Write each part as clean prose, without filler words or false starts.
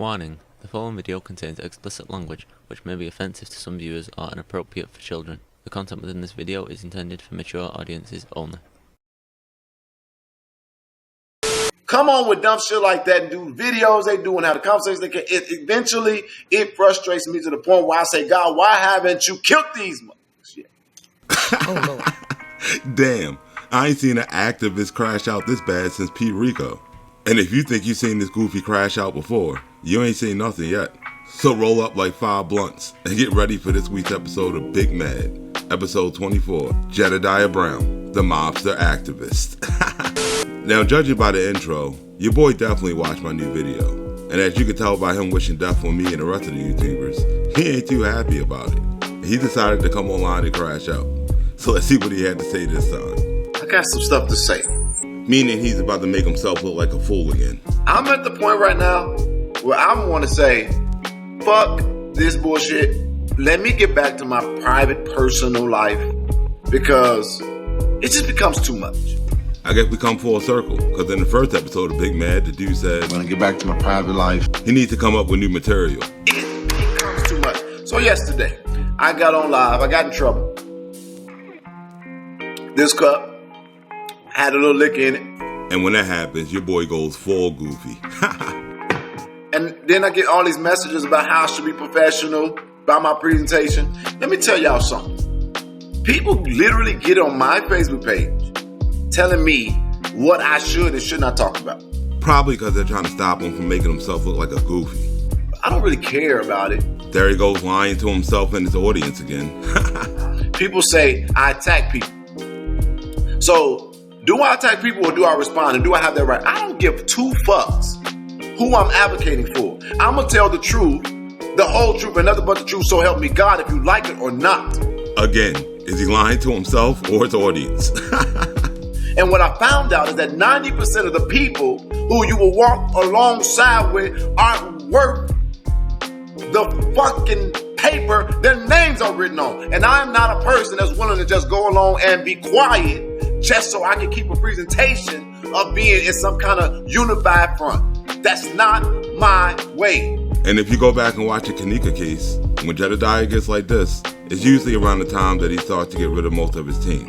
Warning, the following video contains explicit language, which may be offensive to some viewers or inappropriate for children. The content within this video is intended for mature audiences only. Come on with dumb shit like that and do videos they do and have the conversations they can. Eventually, it frustrates me to the point where I say, God, why haven't you killed these motherfuckers yet? Oh, Lord. Damn, I ain't seen an activist crash out this bad since P. Rico. And if you think you've seen this goofy crash out before, you ain't seen nothing yet. So roll up like 5 blunts and get ready for this week's episode of Big Mad, episode 24, Jedidiah Brown, the Mobster Actor-vist. Now, judging by the intro, your boy definitely watched my new video. And as you can tell by him wishing death on me and the rest of the YouTubers, he ain't too happy about it. He decided to come online and crash out. So let's see what he had to say this time. I got some stuff to say. Meaning he's about to make himself look like a fool again. I'm at the point right now where I want to say, fuck this bullshit. Let me get back to my private, personal life because it just becomes too much. I guess we come full circle, because in the first episode of Big Mad, the dude said, I'm going to get back to my private life. He needs to come up with new material. It becomes too much. So yesterday, I got on live. I got in trouble. This cup had a little liquor in it. And when that happens, your boy goes full goofy. And then I get all these messages about how I should be professional, about my presentation. Let me tell y'all something. People literally get on my Facebook page telling me what I should and should not talk about. Probably because they're trying to stop him from making himself look like a goofy. I don't really care about it. There he goes lying to himself and his audience again. People say I attack people. So, do I attack people or do I respond? And do I have that right? I don't give 2 fucks who I'm advocating for. I'm going to tell the truth, the whole truth, and nothing but the truth, so help me God, if you like it or not. Again, is he lying to himself or his audience? And what I found out is that 90% of the people who you will walk alongside with aren't worth the fucking paper their names are written on. And I'm not a person that's willing to just go along and be quiet just so I can keep a presentation of being in some kind of unified front. That's not my way. And if you go back and watch the Kanika case, when Jedidiah gets like this, it's usually around the time that he starts to get rid of most of his team.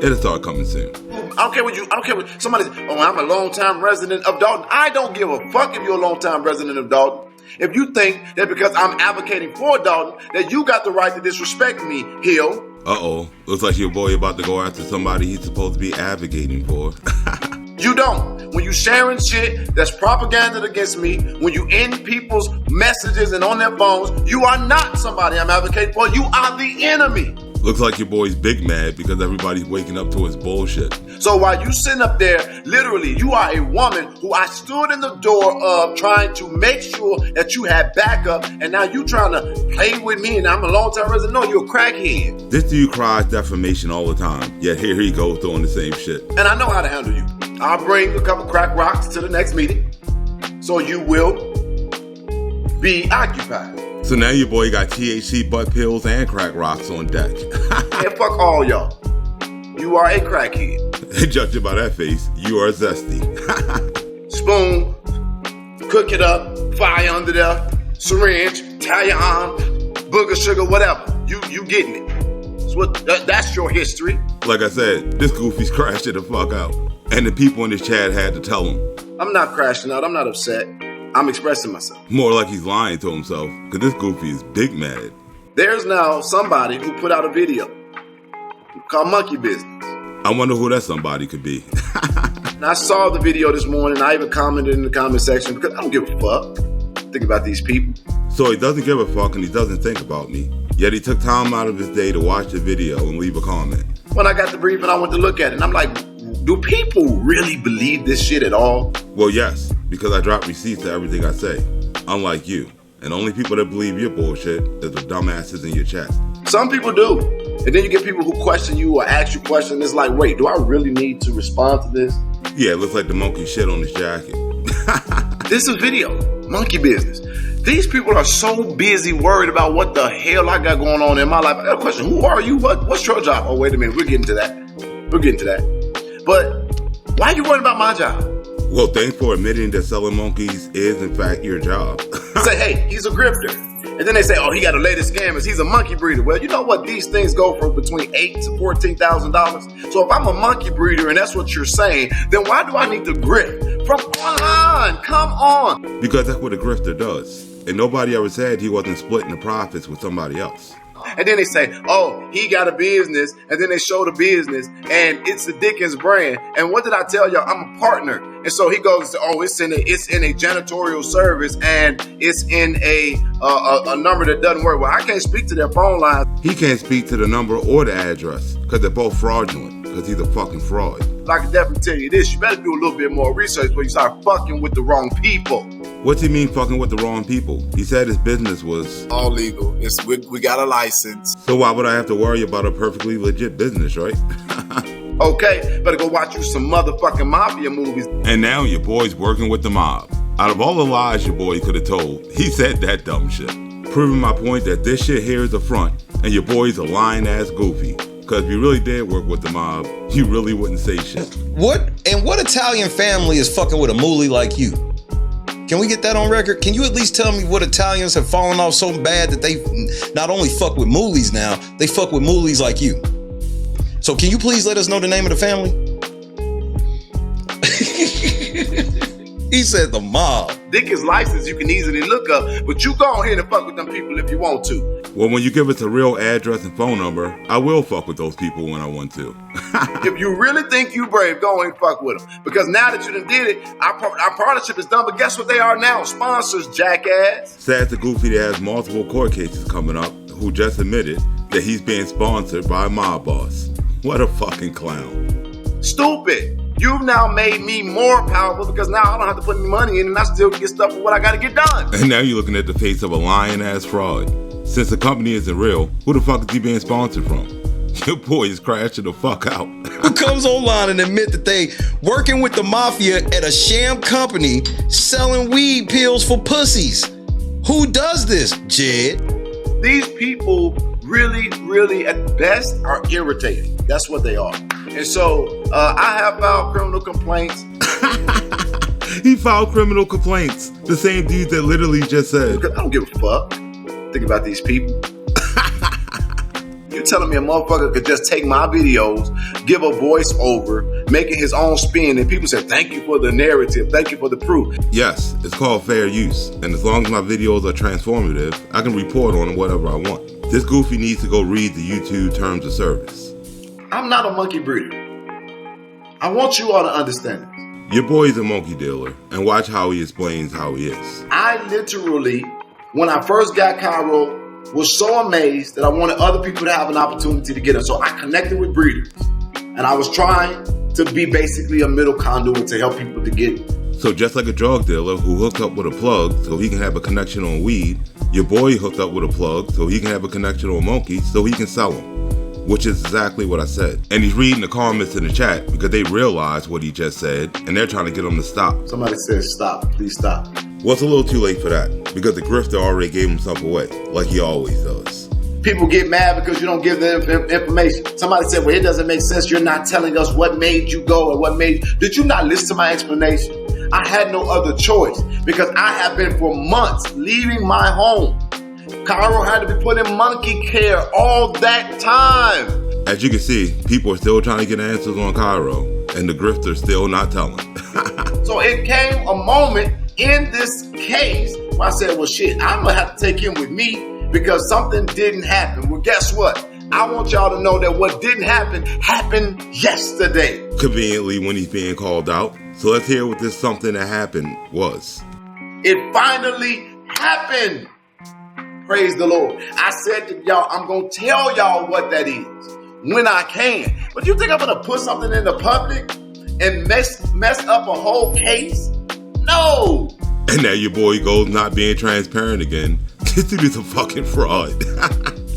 It'll start coming soon. I don't care what somebody says, oh, I'm a long-time resident of Dalton. I don't give a fuck if you're a long-time resident of Dalton. If you think that because I'm advocating for Dalton, that you got the right to disrespect me, Hill. Uh-oh. Looks like your boy about to go after somebody he's supposed to be advocating for. You don't. When you sharing shit that's propaganda against me, when you in people's messages and on their phones, you are not somebody I'm advocating for. You are the enemy. Looks like your boy's big mad because everybody's waking up to his bullshit. So while you sitting up there, literally, you are a woman who I stood in the door of trying to make sure that you had backup, and now you trying to play with me and I'm a long-time resident. No, you're a crackhead. This dude cries defamation all the time, yet here he goes doing the same shit. And I know how to handle you. I'll bring a couple crack rocks to the next meeting, so you will be occupied. So now your boy got THC butt pills and crack rocks on deck. And fuck all y'all. You are a crackhead. Judging by that face, you are zesty. Spoon, cook it up, fire under there, syringe, tie your arm, booger sugar, whatever. You getting it. That's your history. Like I said, this goofy's crashing the fuck out. And the people in this chat had to tell him. I'm not crashing out. I'm not upset. I'm expressing myself. More like he's lying to himself, because this goofy is big mad. There's now somebody who put out a video called Monkey Business. I wonder who that somebody could be. And I saw the video this morning. I even commented in the comment section because I don't give a fuck. Think about these people. So he doesn't give a fuck and he doesn't think about me. Yet he took time out of his day to watch the video and leave a comment. When I got the brief and I went to look at it, and I'm like, do people really believe this shit at all? Well, yes, because I drop receipts to everything I say. Unlike you. And only people that believe your bullshit is the dumbasses in your chat. Some people do. And then you get people who question you or ask you questions. It's like, wait, do I really need to respond to this? Yeah, it looks like the monkey shit on his jacket. This is a video. Monkey business. These people are so busy worried about what the hell I got going on in my life. I got a question. Who are you? What's your job? Oh, wait a minute. We're getting to that. But why are you worried about my job? Well, thanks for admitting that selling monkeys is, in fact, your job. Say, hey, he's a grifter. And then they say, oh, he got the latest scammers. He's a monkey breeder. Well, you know what? These things go for between $8,000 to $14,000. So if I'm a monkey breeder and that's what you're saying, then why do I need to grift from online? Come on. Because that's what a grifter does. And nobody ever said he wasn't splitting the profits with somebody else. And then they say, oh, he got a business. And then they show the business. And it's the Dickens brand. And what did I tell y'all? I'm a partner. And so he goes, oh, it's in a janitorial service. And it's in a number that doesn't work. Well, I can't speak to their phone lines. He can't speak to the number or the address because they're both fraudulent. Because he's a fucking fraud. I can definitely tell you this. You better do a little bit more research before you start fucking with the wrong people. What's he mean fucking with the wrong people? He said his business was all legal. We got a license. So why would I have to worry about a perfectly legit business, right? Okay, better go watch you some motherfucking mafia movies. And now your boy's working with the mob. Out of all the lies your boy could have told, he said that dumb shit. Proving my point that this shit here is a front, and your boy's a lying ass goofy. Because if you really did work with the mob, you really wouldn't say shit. What Italian family is fucking with a moolie like you? Can we get that on record? Can you at least tell me what Italians have fallen off so bad that they not only fuck with moolies now, they fuck with moolies like you? So can you please let us know the name of the family? He said the mob. Dickens license you can easily look up, but you go ahead and fuck with them people if you want to. Well, when you give us a real address and phone number, I will fuck with those people when I want to. If you really think you brave, go ahead and fuck with them. Because now that you done did it, our partnership is done, but guess what they are now? Sponsors, jackass. Sad to Goofy that has multiple court cases coming up who just admitted that he's being sponsored by a mob boss. What a fucking clown. Stupid. You've now made me more powerful because now I don't have to put any money in and I still get stuff for what I got to get done. And now you're looking at the face of a lying-ass fraud. Since the company isn't real, who the fuck is he being sponsored from? Your boy is crashing the fuck out. Who comes online and admit that they working with the mafia at a sham company selling weed pills for pussies? Who does this, Jed? These people really, really at best are irritating. That's what they are. And so I have filed criminal complaints. He filed criminal complaints. The same dude that literally just said, I don't give a fuck. Think about these people. You're telling me a motherfucker could just take my videos, give a voiceover, make it his own spin, and people say, thank you for the narrative, thank you for the proof. Yes, it's called fair use. And as long as my videos are transformative, I can report on whatever I want. This goofy needs to go read the YouTube terms of service. I'm not a monkey breeder. I want you all to understand this. Your boy is a monkey dealer, and watch how he explains how he is. I literally, when I first got Cairo, was so amazed that I wanted other people to have an opportunity to get it. So I connected with breeders, and I was trying to be basically a middle conduit to help people to get it. So just like a drug dealer who hooked up with a plug so he can have a connection on weed, your boy hooked up with a plug so he can have a connection on monkeys so he can sell them. Which is exactly what I said. And he's reading the comments in the chat because they realize what he just said and they're trying to get him to stop. Somebody says stop, please stop. Well, it's a little too late for that because the grifter already gave himself away like he always does. People get mad because you don't give them information. Somebody said, well, it doesn't make sense. You're not telling us what made you go and what made... Did you not listen to my explanation? I had no other choice because I have been for months leaving my home. Cairo had to be put in monkey care all that time. As you can see, people are still trying to get answers on Cairo, and the grifter's still not telling. So it came a moment in this case where I said, well, shit, I'm going to have to take him with me because something didn't happen. Well, guess what? I want y'all to know that what didn't happen happened yesterday. Conveniently when he's being called out. So let's hear what this something that happened was. It finally happened. Praise the Lord. I said to y'all, I'm going to tell y'all what that is when I can. But you think I'm going to put something in the public and mess up a whole case? No. And now your boy goes not being transparent again. This dude is a fucking fraud.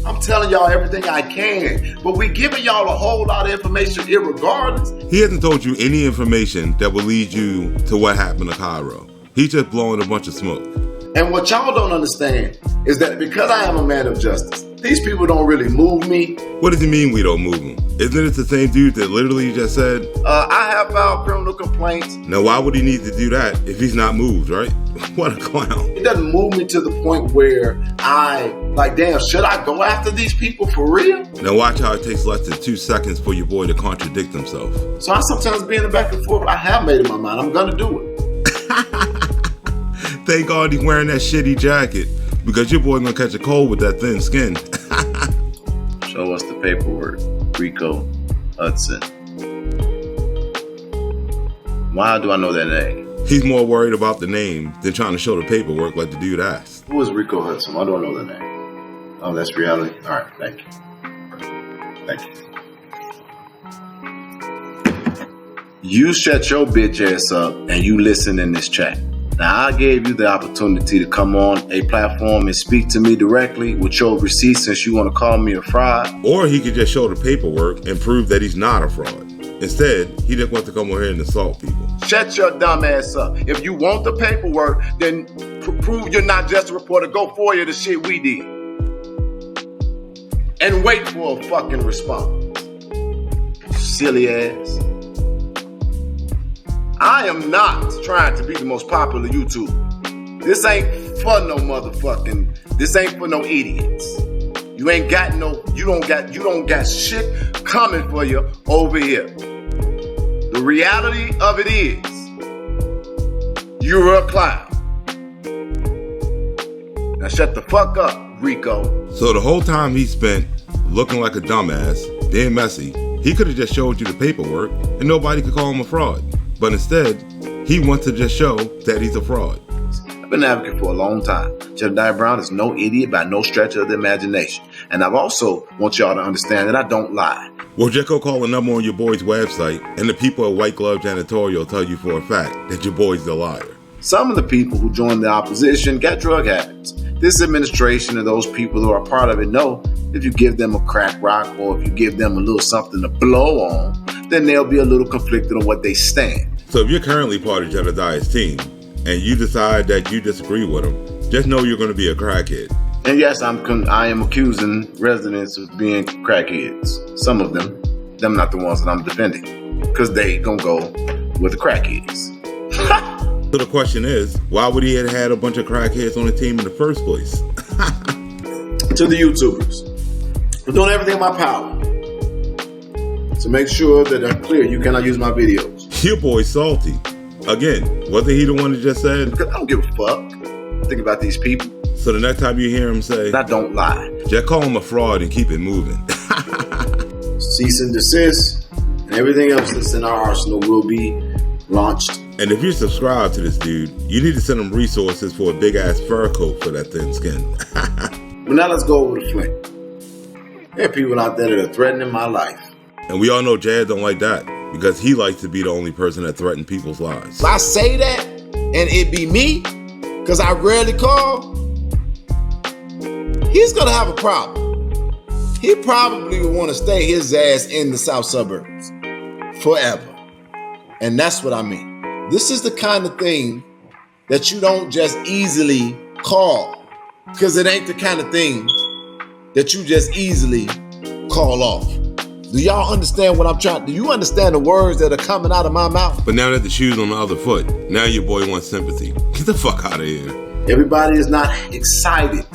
I'm telling y'all everything I can, but we giving y'all a whole lot of information irregardless. He hasn't told you any information that will lead you to what happened to Cairo. He's just blowing a bunch of smoke. And what y'all don't understand is that because I am a man of justice, These people don't really move me. What does he mean we don't move him? Isn't it the same dude that literally just said, I have filed criminal complaints. Now why would he need to do that if he's not moved, right? What a clown. It doesn't move me to the point where damn, should I go after these people for real? Now watch how it takes less than 2 seconds for your boy to contradict himself. So I sometimes be in the back and forth. I have made up my mind. I'm gonna do it. Thank God he's wearing that shitty jacket, because your boy gonna catch a cold with that thin skin. Show us the paperwork, Rico Hudson. Why do I know that name? He's more worried about the name than trying to show the paperwork like the dude asked. Who is Rico Hudson? Why do I know that name? Oh, that's reality? All right, thank you. Thank you. You shut your bitch ass up and you listen in this chat. Now, I gave you the opportunity to come on a platform and speak to me directly with your receipts since you want to call me a fraud. Or he could just show the paperwork and prove that he's not a fraud. Instead, he just wants to come over here and insult people. Shut your dumb ass up. If you want the paperwork, then prove you're not just a reporter. Go for you the shit we did. And wait for a fucking response. Silly ass. I am not trying to be the most popular YouTuber. This ain't for no motherfucking, this ain't for no idiots. You don't got shit coming for you over here. The reality of it is, you're a clown. Now shut the fuck up, Rico. So the whole time he spent looking like a dumbass, being messy, he could have just showed you the paperwork and nobody could call him a fraud. But instead, he wants to just show that he's a fraud. I've been an advocate for a long time. Jedidiah Brown is no idiot by no stretch of the imagination. And I've also want y'all to understand that I don't lie. Well, just go call a number on your boy's website, and the people at White Glove Janitorial tell you for a fact that your boy's the liar. Some of the people who joined the opposition got drug habits. This administration and those people who are part of it know if you give them a crack rock or if you give them a little something to blow on, then they'll be a little conflicted on what they stand. So if you're currently part of Jedidiah's team and you decide that you disagree with him, just know you're going to be a crackhead. And yes, I am accusing residents of being crackheads. Some of them not the ones that I'm defending, because they gonna go with the crackheads. So the question is, why would he have had a bunch of crackheads on the team in the first place? To the YouTubers, I'm doing everything in my power to make sure that I'm clear. You cannot use my videos. Your boy's salty. Again, wasn't he the one that just said, because I don't give a fuck. Think about these people. So the next time you hear him say, I don't lie, just call him a fraud and keep it moving. Cease and desist, and everything else that's in our arsenal will be launched. And if you're subscribed to this dude, you need to send him resources for a big ass fur coat for that thin skin. But now let's go over to Flint. There are people out there that are threatening my life. And we all know Jad don't like that, because he likes to be the only person that threatens people's lives. If I say that, and it be me, because I rarely call, he's going to have a problem. He probably will want to stay his ass in the south suburbs forever. And that's what I mean. This is the kind of thing that you don't just easily call, because it ain't the kind of thing that you just easily call off. Do y'all understand what I'm trying? Do you understand the words that are coming out of my mouth? But now that the shoe's on the other foot, now your boy wants sympathy. Get the fuck out of here. Everybody is not excited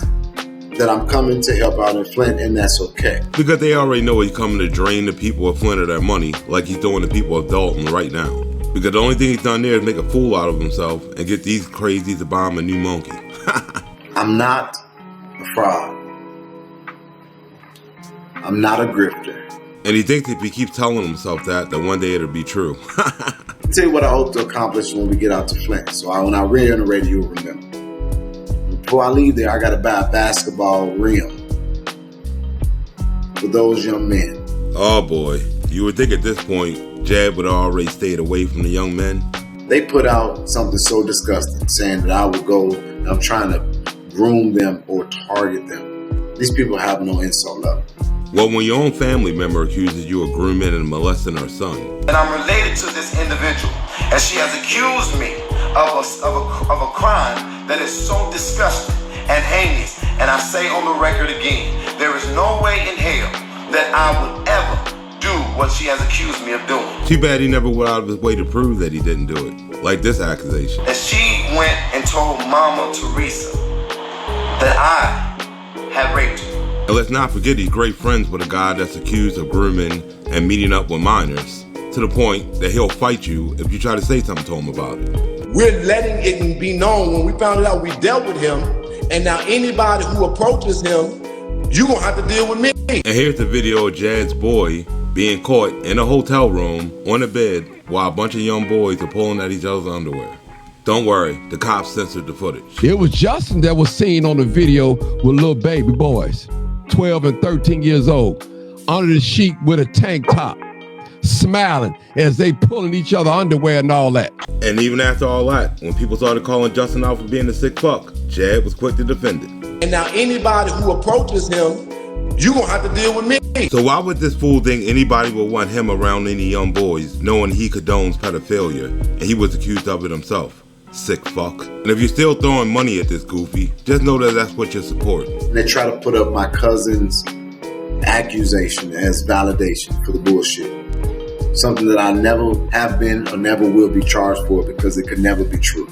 that I'm coming to help out in Flint, and that's okay. Because they already know he's coming to drain the people of Flint of their money like he's doing the people of Dalton right now. Because the only thing he's done there is make a fool out of himself and get these crazies to buy him a new monkey. I'm not a fraud. I'm not a grifter. And he thinks if he keeps telling himself that one day it'll be true. I'll tell you what I hope to accomplish when we get out to Flint. So when I reiterate, you'll remember. Before I leave there, I got to buy a basketball rim for those young men. Oh boy, you would think at this point, Jad would have already stayed away from the young men. They put out something so disgusting, saying that I would go and I'm trying to groom them or target them. These people have no insult level. Well, when your own family member accuses you of grooming and molesting her son. And I'm related to this individual, and she has accused me of a crime that is so disgusting and heinous. And I say on the record again, There is no way in hell that I would ever do what she has accused me of doing. Too bad he never went out of his way to prove that he didn't do it, like this accusation. And she went and told Mama Teresa that I had raped her. And let's not forget he's great friends with a guy that's accused of grooming and meeting up with minors, to the point that he'll fight you if you try to say something to him about it. We're letting it be known when we found it out we dealt with him, and now anybody who approaches him, you're gonna have to deal with me. And here's the video of Jad's boy being caught in a hotel room on a bed while a bunch of young boys are pulling at each other's underwear. Don't worry, the cops censored the footage. It was Justin that was seen on the video with little baby boys, 12 and 13 years old, under the sheet with a tank top, smiling as they pulling each other underwear and all that. And even after all that, when people started calling Justin out for being a sick fuck, Jad was quick to defend it. And now anybody who approaches him, you're gonna have to deal with me. So why would this fool think anybody would want him around any young boys, knowing he condones pedophilia, and he was accused of it himself? Sick fuck. And if you're still throwing money at this goofy, just know that that's what you're supporting. They try to put up my cousin's accusation as validation for the bullshit. Something that I never have been or never will be charged for because it could never be true.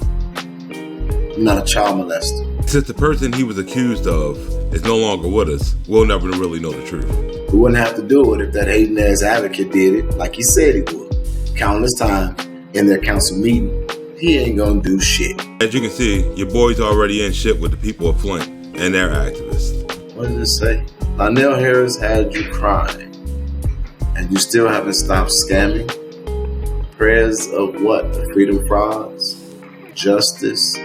I'm not a child molester. Since the person he was accused of is no longer with us, we'll never really know the truth. We wouldn't have to do it if that hating ass advocate did it like he said he would. Countless times in their council meeting, he ain't gonna do shit. As you can see, your boy's already in shit with the people of Flint and their activists. What does it say? Lionel Harris had you crying, and you still haven't stopped scamming? Prayers of what? The freedom frogs? Justice?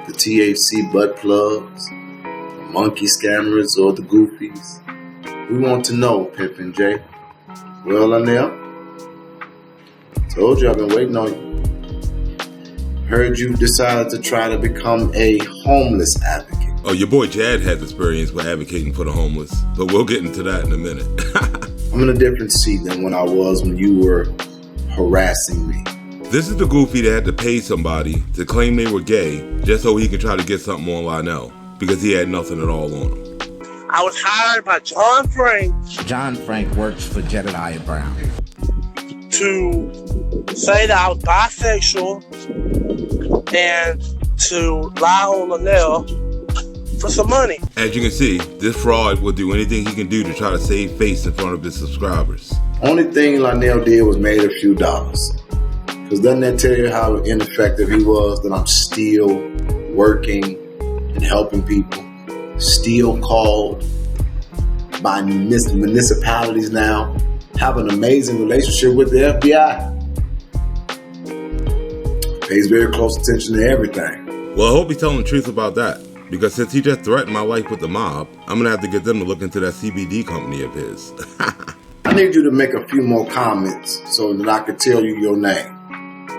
The THC butt plugs? The monkey scammers or the goofies? We want to know, Pimpin' J. Well, Lionel, told you I've been waiting on you. Heard you decided to try to become a homeless advocate. Oh, your boy Jad has experience with advocating for the homeless, but we'll get into that in a minute. I'm in a different seat than when I was when you were harassing me. This is the goofy that had to pay somebody to claim they were gay just so he could try to get something on Lionel because he had nothing at all on him. I was hired by John Frank. John Frank works for Jedidiah Brown. To say that I was bisexual and to lie on Lionel for some money. As you can see, this fraud will do anything he can do to try to save face in front of his subscribers. Only thing Lionel did was made a few dollars. Because doesn't that tell you how ineffective he was, that I'm still working and helping people? Still called by municipalities now. Have an amazing relationship with the FBI. Pays very close attention to everything. Well, I hope he's telling the truth about that. Because since he just threatened my life with the mob, I'm going to have to get them to look into that CBD company of his. I need you to make a few more comments so that I can tell you your name.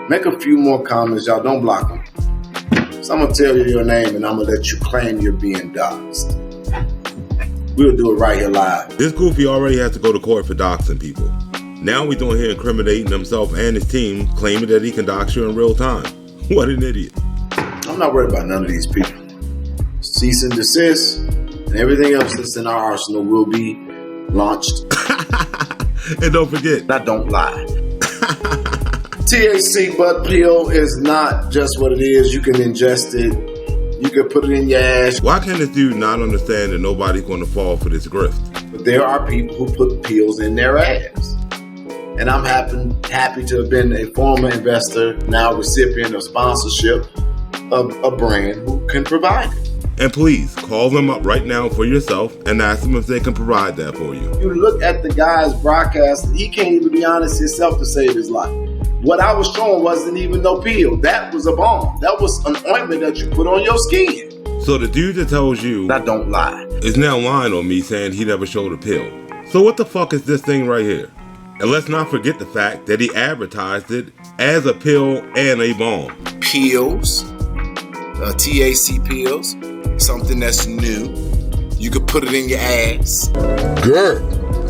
Make a few more comments, y'all. Don't block them. So I'm going to tell you your name and I'm going to let you claim you're being doxxed. We'll do it right here live. This goofy already has to go to court for doxing people. Now we're doing here incriminating himself and his team, claiming that he can dox you in real time. What an idiot. I'm not worried about none of these people. Cease and desist and everything else that's in our arsenal will be launched. And don't forget, I don't lie. THC butt pill is not just what it is. You can ingest it. You can put it in your ass. Why can't this dude not understand that nobody's going to fall for this grift? But there are people who put pills in their ass. And I'm happy to have been a former investor, now recipient of sponsorship of a brand who can provide it. And please, call them up right now for yourself and ask them if they can provide that for you. You look at the guy's broadcast, he can't even be honest himself to save his life. What I was showing wasn't even no pill. That was a balm. That was an ointment that you put on your skin. So the dude that tells you I don't lie is now lying on me saying he never showed a pill. So what the fuck is this thing right here? And let's not forget the fact that he advertised it as a pill and a balm. Pills, THC pills, something that's new. You could put it in your ass. Good.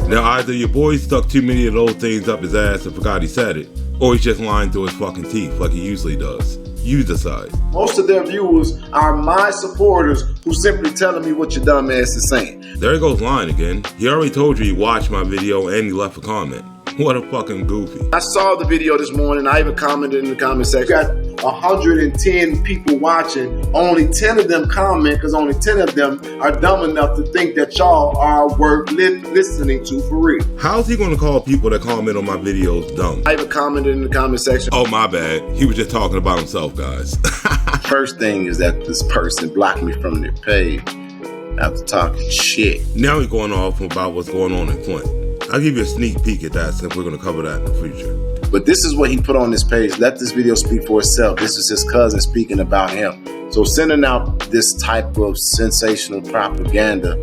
Now either your boy stuck too many of those things up his ass and forgot he said it, or he's just lying through his fucking teeth like he usually does. You decide. Most of their viewers are my supporters who simply telling me what your dumb ass is saying. There he goes lying again. He already told you he watched my video and he left a comment. What a fucking goofy. I saw the video this morning. I even commented in the comment section. Got 110 people watching. Only 10 of them comment because only 10 of them are dumb enough to think that y'all are worth listening to for real. How's he going to call people that comment on my videos dumb? I even commented in the comment section. Oh, my bad. He was just talking about himself, guys. First thing is that this person blocked me from their page after talking shit. Now he's going off about what's going on in Flint. I'll give you a sneak peek at that since we're going to cover that in the future. But this is what he put on this page. Let this video speak for itself. This is his cousin speaking about him. So sending out this type of sensational propaganda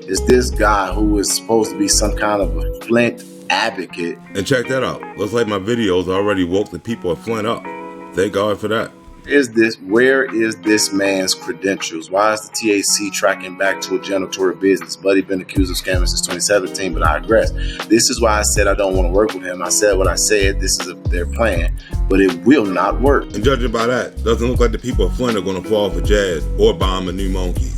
is this guy who is supposed to be some kind of a Flint advocate. And check that out. Looks like my videos already woke the people at Flint up. Thank God for that. Where is this man's credentials? Why is the TAC tracking back to a janitorial business? Buddy been accused of scamming since 2017, but I digress. This is why I said I don't want to work with him. I said what I said. This is their plan, but it will not work. And judging by that, doesn't look like the people of Flint are going to fall for Jed or bomb a new monkey.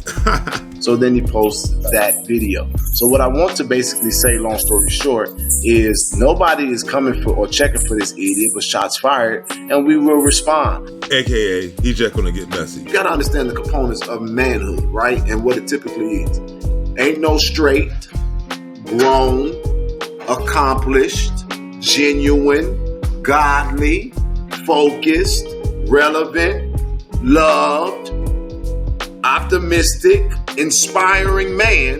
So then he posts that video. So what I want to basically say, long story short, is nobody is coming for or checking for this idiot, but shots fired, and we will respond. AKA, he's just going to get messy. You got to understand the components of manhood, right? And what it typically is. Ain't no straight, grown, accomplished, genuine, godly, focused, relevant, loved, optimistic, inspiring man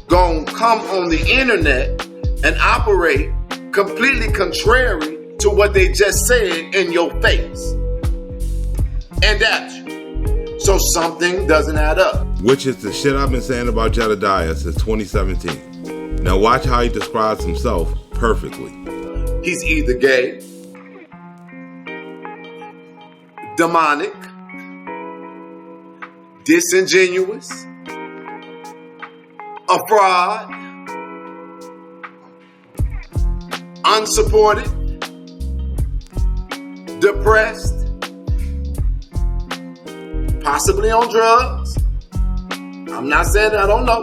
gonna come on the internet and operate completely contrary to what they just said in your face and at you. So something doesn't add up. Which is the shit I've been saying about Jedidiah since 2017. Now watch how he describes himself perfectly. He's either gay, demonic, disingenuous, a fraud, unsupported, depressed, possibly on drugs. I'm not saying that, I don't know,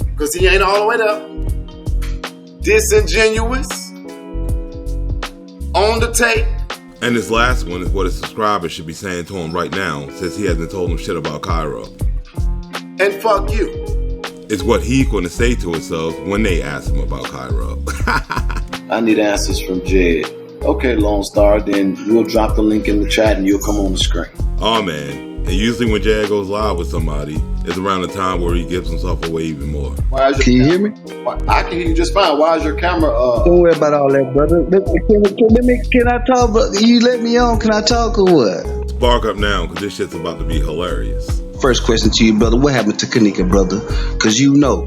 because he ain't all the way there. Disingenuous, on the tape. And this last one is what his subscribers should be saying to him right now, since he hasn't told them shit about Cairo. And fuck you. It's what he's going to say to himself when they ask him about Cairo. I need answers from Jed. Okay, Lone Star, then we'll drop the link in the chat and you'll come on the screen. Oh man, and usually when Jed goes live with somebody, it's around the time where he gives himself away even more. Can you hear me? I can hear you just fine. Why is your camera Don't worry about all that, brother. Can I talk? You let me on? Can I talk or what? Spark up now, because this shit's about to be hilarious. First question to you, brother. What happened to Kanika, brother? Because you know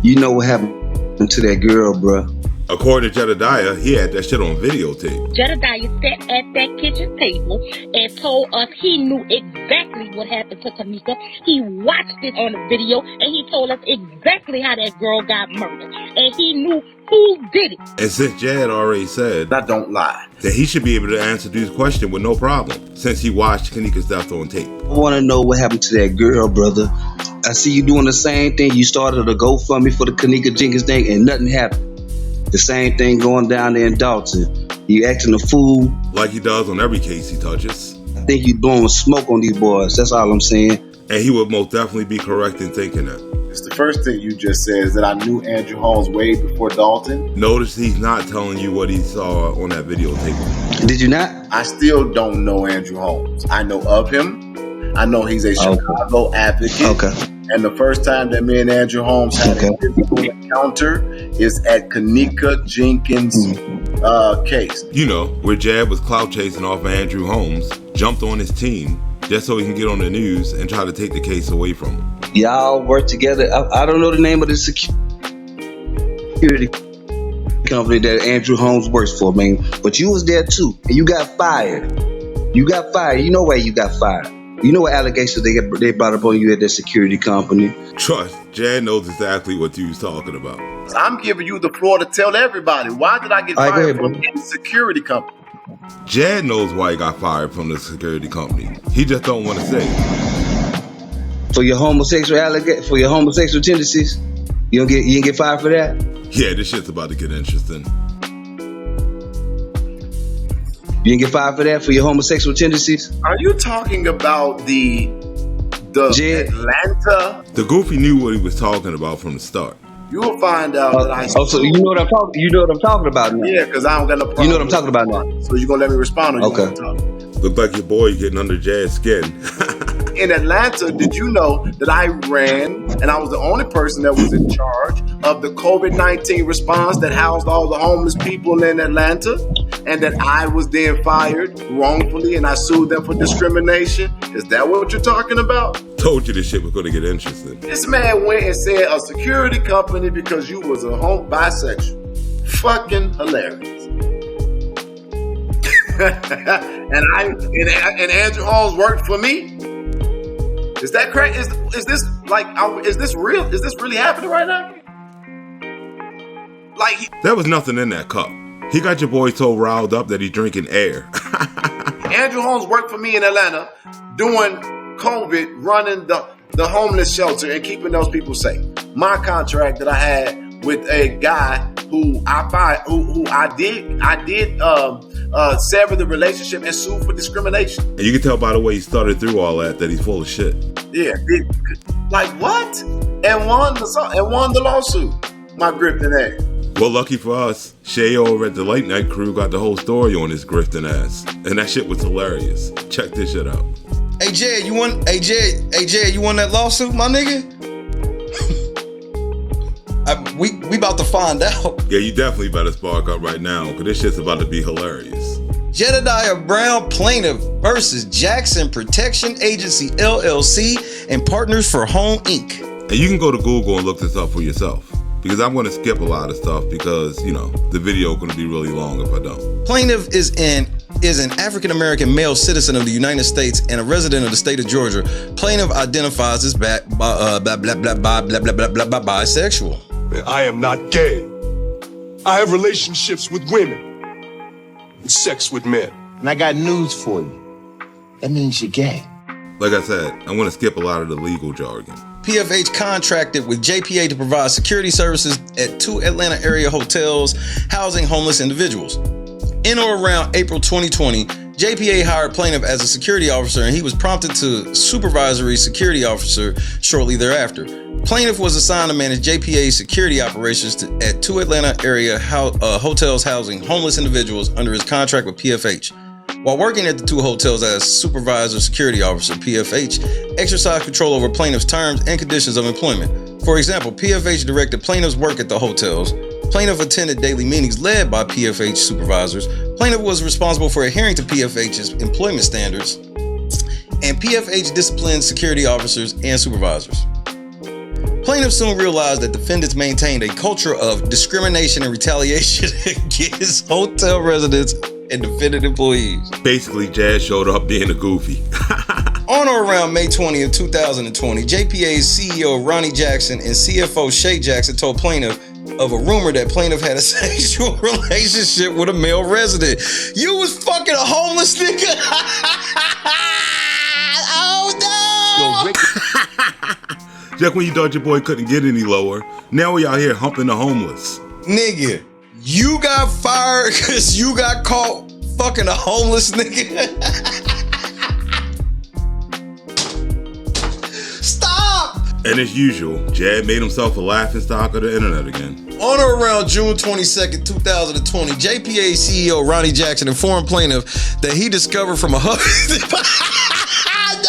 what happened to that girl, bro. According to Jedidiah, he had that shit on videotape. Jedidiah sat at that kitchen table and told us he knew exactly what happened to Kanika. He watched it on the video and he told us exactly how that girl got murdered. And he knew who did it. And since Jed already said I don't lie, then he should be able to answer this question with no problem, since he watched Kanika's death on tape. I want to know what happened to that girl, brother. I see you doing the same thing. You started a GoFundMe for the Kanika Jenkins thing and nothing happened. The same thing going down there in Dalton. You acting a fool. Like he does on every case he touches. I think you blowing smoke on these boys. That's all I'm saying. And he would most definitely be correct in thinking that. It's the first thing you just said is that I knew Andrew Holmes way before Dalton. Notice he's not telling you what he saw on that videotape. Did you not? I still don't know Andrew Holmes. I know of him. I know he's a Chicago advocate. Okay. And the first time that me and Andrew Holmes had a physical encounter is at Kanika Jenkins' case. You know, where Jad was clout chasing off of Andrew Holmes, jumped on his team just so he can get on the news and try to take the case away from him. Y'all work together. I don't know the name of the security company that Andrew Holmes works for, man. But you was there too, and you got fired. You got fired. You know why you got fired. You know what allegations they brought up on you at that security company? Trust, Jad knows exactly what you was talking about. I'm giving you the floor to tell everybody. Why did I get fired from any security company? Jed knows why he got fired from the security company. He just don't want to say it. For your homosexual tendencies, you didn't get fired for that? Yeah, this shit's about to get interesting. You didn't get fired for that, for your homosexual tendencies? Are you talking about the Atlanta? The Goofy knew what he was talking about from the start. You will find out that I. Oh, so you know what I'm talking about now? Yeah, because I don't got no problem. You know what I'm talking about now? So you gonna let me respond? Or okay. You talk? Look like your boy getting under Jaz's skin. In Atlanta, did you know that I ran and I was the only person that was in charge of the COVID-19 response that housed all the homeless people in Atlanta, and that I was then fired wrongfully and I sued them for discrimination? Is that what you're talking about? Told you this shit was going to get interesting. This man went and said a security company because you was a bisexual. Fucking hilarious. and Andrew Holmes worked for me. Is that correct? Is this real? Is this really happening right now? There was nothing in that cup. He got your boy so riled up that he's drinking air. Andrew Holmes worked for me in Atlanta doing COVID, running the homeless shelter and keeping those people safe. My contract that I had with a guy who I did sever the relationship and sue for discrimination. And you can tell by the way he started through all that he's full of shit. Yeah, like what? And won the lawsuit. My grifting ass. Well, lucky for us, Shay over at the Late Night Crew got the whole story on his grifting ass, and that shit was hilarious. Check this shit out. Hey Jed, you won that lawsuit, my nigga? We about to find out. Yeah, you definitely better spark up right now, because this shit's about to be hilarious. Jedidiah Brown plaintiff versus Jackson Protection Agency LLC and Partners for Home Inc. And you can go to Google and look this up for yourself, because I'm going to skip a lot of stuff because, the video is going to be really long if I don't. Plaintiff is an African-American male citizen of the United States and a resident of the state of Georgia. Plaintiff identifies as bisexual. I am not gay. I have relationships with women and sex with men. And I got news for you. That means you're gay. Like I said, I'm going to skip a lot of the legal jargon. PFH contracted with JPA to provide security services at 2 Atlanta area hotels housing homeless individuals. In or around April 2020, JPA hired plaintiff as a security officer and he was prompted to supervisory security officer shortly thereafter. Plaintiff was assigned to manage JPA's security operations at 2 Atlanta area hotels housing homeless individuals under his contract with PFH. While working at the 2 hotels as supervisor security officer, PFH exercised control over plaintiff's terms and conditions of employment. For example, PFH directed plaintiff's work at the hotels. Plaintiff attended daily meetings led by PFH supervisors. Plaintiff was responsible for adhering to PFH's employment standards, and PFH disciplined security officers and supervisors. Plaintiff soon realized that defendants maintained a culture of discrimination and retaliation against hotel residents and defendant employees. Basically, Jazz showed up being a goofy. On or around May 20th, 2020, JPA's CEO Ronnie Jackson and CFO Shay Jackson told plaintiff of a rumor that plaintiff had a sexual relationship with a male resident. You was fucking a homeless nigga? Oh no! Just when you thought your boy couldn't get any lower, now we out here humping the homeless. Nigga, you got fired because you got caught fucking a homeless nigga? Stop! And as usual, Jad made himself a laughingstock of the internet again. On or around June 22nd, 2020, JPA CEO Ronnie Jackson informed plaintiff that he discovered from a husband.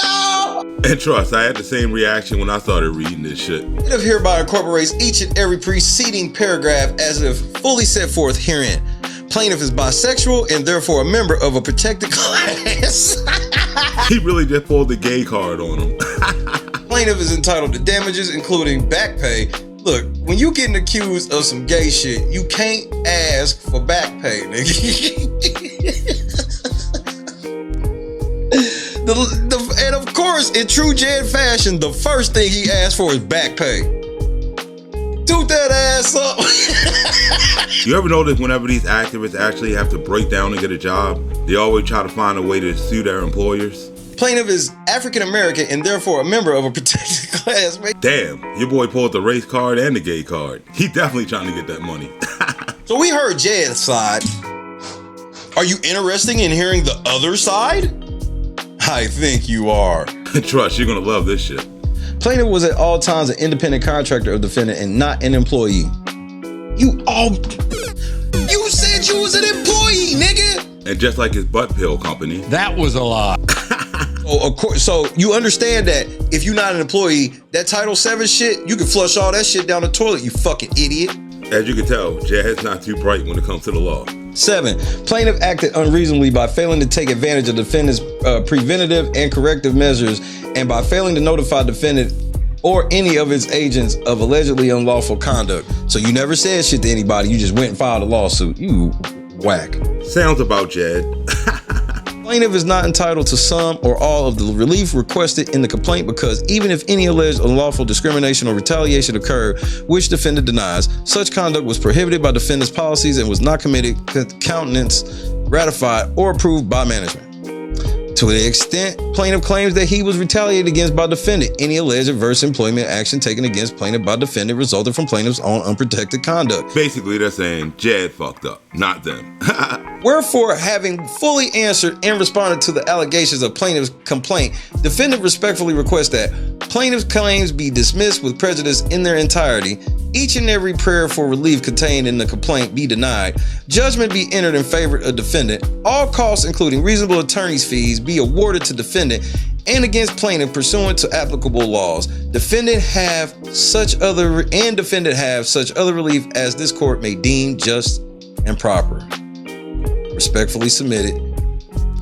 No! And trust, I had the same reaction when I started reading this shit. Plaintiff hereby incorporates each and every preceding paragraph as if fully set forth herein. Plaintiff is bisexual and therefore a member of a protected class. He really just pulled the gay card on him. Plaintiff is entitled to damages, including back pay. Look, when you getting accused of some gay shit, you can't ask for back pay, nigga. And of course, in true Jed fashion, the first thing he asked for is back pay. Toot that ass up. You ever notice whenever these activists actually have to break down and get a job, they always try to find a way to sue their employers? Plaintiff is African American and therefore a member of a protected class. Damn, your boy pulled the race card and the gay card. He definitely trying to get that money. So we heard Jed's side. Are you interested in hearing the other side? I think you are. Trust, you're gonna love this shit. Plaintiff was at all times an independent contractor of defendant and not an employee. You said you was an employee, nigga. And just like his butt pill company. That was a lie. Of course, so you understand that if you're not an employee, that Title VII shit, you can flush all that shit down the toilet, you fucking idiot. As you can tell, Jed's not too bright when it comes to the law. 7. Plaintiff acted unreasonably by failing to take advantage of defendant's preventative and corrective measures and by failing to notify defendant or any of its agents of allegedly unlawful conduct. So you never said shit to anybody, you just went and filed a lawsuit. You whack. Sounds about Jed. Plaintiff is not entitled to some or all of the relief requested in the complaint because even if any alleged unlawful discrimination or retaliation occurred, which defendant denies, such conduct was prohibited by defendant's policies and was not committed, countenanced, ratified, or approved by management. To the extent plaintiff claims that he was retaliated against by defendant, any alleged adverse employment action taken against plaintiff by defendant resulted from plaintiff's own unprotected conduct. Basically, they're saying Jed fucked up, not them. Wherefore, having fully answered and responded to the allegations of plaintiff's complaint, defendant respectfully requests that plaintiff's claims be dismissed with prejudice in their entirety, each and every prayer for relief contained in the complaint be denied, judgment be entered in favor of defendant, all costs including reasonable attorney's fees be awarded to defendant and against plaintiff pursuant to applicable laws. Defendant have such other relief as this court may deem just and proper. Respectfully submitted,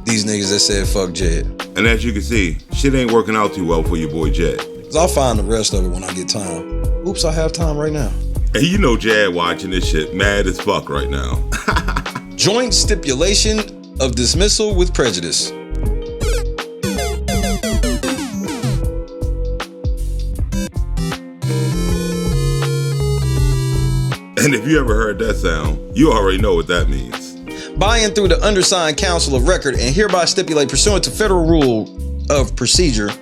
these niggas that said fuck Jed. And as you can see, shit ain't working out too well for your boy Jed. Cause I'll find the rest of it when I get time. Oops, I have time right now. And you know Jed watching this shit mad as fuck right now. Joint stipulation of dismissal with prejudice. And if you ever heard that sound, you already know what that means. By and through the undersigned counsel of record and hereby stipulate pursuant to Federal Rule of Procedure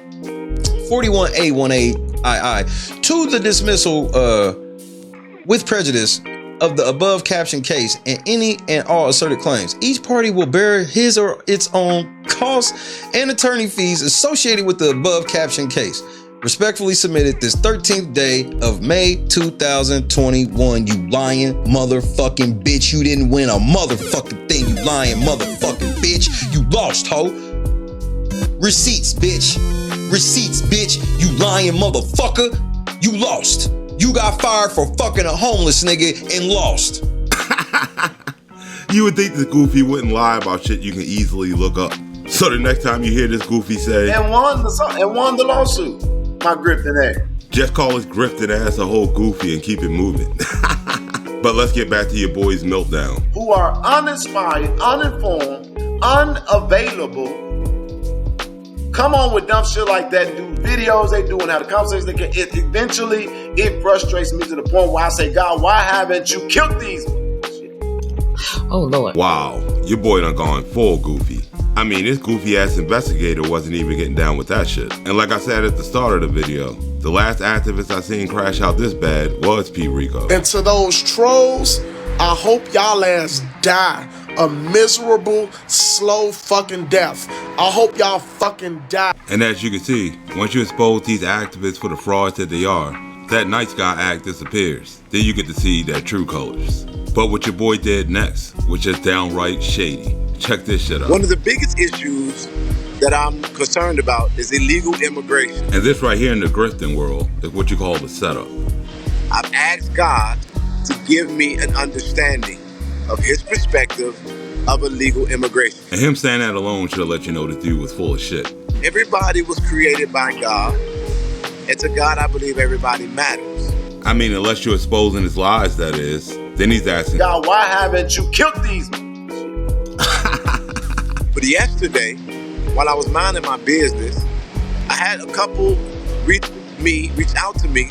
41A18II to the dismissal with prejudice of the above captioned case and any and all asserted claims. Each party will bear his or its own costs and attorney fees associated with the above captioned case. Respectfully submitted this 13th day of May 2021. You lying motherfucking bitch. You didn't win a motherfucking thing. You lying motherfucking bitch. You lost, ho. Receipts, bitch. Receipts, bitch. You lying motherfucker. You lost. You got fired for fucking a homeless nigga and lost. You would think this goofy wouldn't lie about shit you can easily look up. So the next time you hear this goofy say, and won the lawsuit. My grifting ass. Just call his grifting ass a whole goofy and keep it moving. But let's get back to your boy's meltdown. Who are uninspired, uninformed, unavailable. Come on with dumb shit like that. Do videos they do and have the conversations they can. Eventually, it frustrates me to the point where I say, God, why haven't you killed these? Oh, Lord. Wow, your boy done gone full goofy. I mean, this goofy ass investigator wasn't even getting down with that shit. And like I said at the start of the video, the last activist I seen crash out this bad was P. Rico. And to those trolls, I hope y'all ass die a miserable, slow fucking death. I hope y'all fucking die. And as you can see, once you expose these activists for the frauds that they are, that night sky act disappears. Then you get to see their true colors. But what your boy did next, which is downright shady. Check this shit out. One of the biggest issues that I'm concerned about is illegal immigration. And this right here in the grifting world is what you call the setup. I've asked God to give me an understanding of his perspective of illegal immigration. And him saying that alone should have let you know this dude was full of shit. Everybody was created by God. And to God, I believe everybody matters. I mean, unless you're exposing his lies, that is. Then he's asking, God, why haven't you killed these? But yesterday, while I was minding my business, I had a couple reach out to me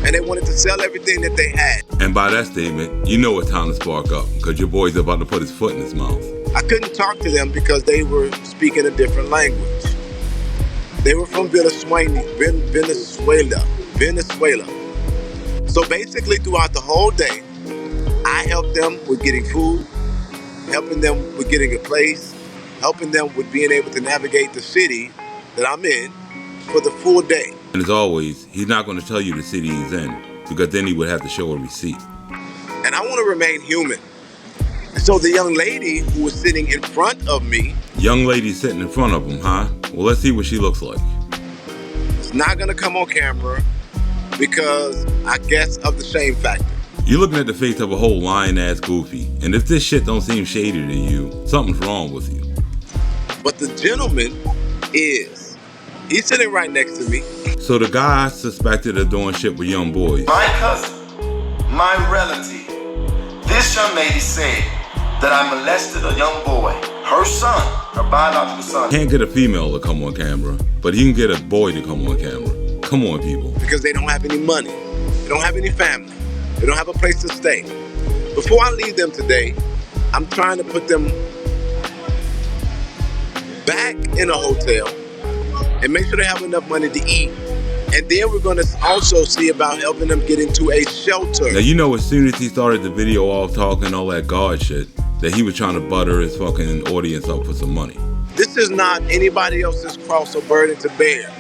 and they wanted to sell everything that they had. And by that statement, you know it's time to spark up, because your boy's about to put his foot in his mouth. I couldn't talk to them because they were speaking a different language. They were from Venezuela. So basically throughout the whole day, I helped them with getting food, helping them with getting a place, helping them with being able to navigate the city that I'm in for the full day. And as always, he's not going to tell you the city he's in, because then he would have to show a receipt. And I want to remain human. So the young lady who was sitting in front of me. Young lady sitting in front of him, huh? Well, let's see what she looks like. It's not going to come on camera because I guess of the shame factor. You're looking at the face of a whole lying-ass goofy, and if this shit don't seem shady to you, something's wrong with you. But the gentleman is. He's sitting right next to me. So the guy suspected of doing shit with young boys. My cousin, my relative, this young lady said that I molested a young boy, her son, her biological son. Can't get a female to come on camera, but he can get a boy to come on camera. Come on, people. Because they don't have any money. They don't have any family. They don't have a place to stay. Before I leave them today, I'm trying to put them back in a hotel and make sure they have enough money to eat. And then we're going to also see about helping them get into a shelter. Now, you know, as soon as he started the video off talking all that God shit, that he was trying to butter his fucking audience up for some money. This is not anybody else's cross or burden to bear.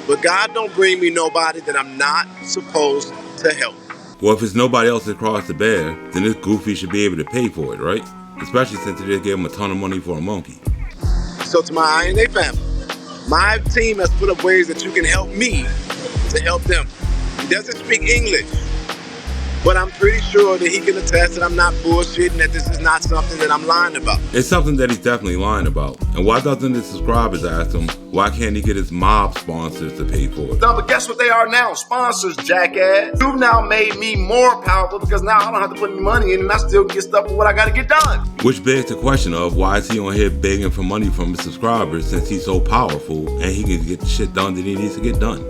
But God don't bring me nobody that I'm not supposed to help. Well, if it's nobody else's cross to bear, then this goofy should be able to pay for it, right? Especially since they just gave him a ton of money for a monkey. So to my INA family, my team has put up ways that you can help me to help them. He doesn't speak English, but I'm pretty sure that he can attest that I'm not bullshitting, that this is not something that I'm lying about. It's something that he's definitely lying about. And why doesn't the subscribers ask him, why can't he get his mob sponsors to pay for it? No, but guess what they are now? Sponsors, jackass. You've now made me more powerful because now I don't have to put any money in and I still get stuff for what I gotta get done. Which begs the question of, why is he on here begging for money from his subscribers since he's so powerful and he can get the shit done that he needs to get done?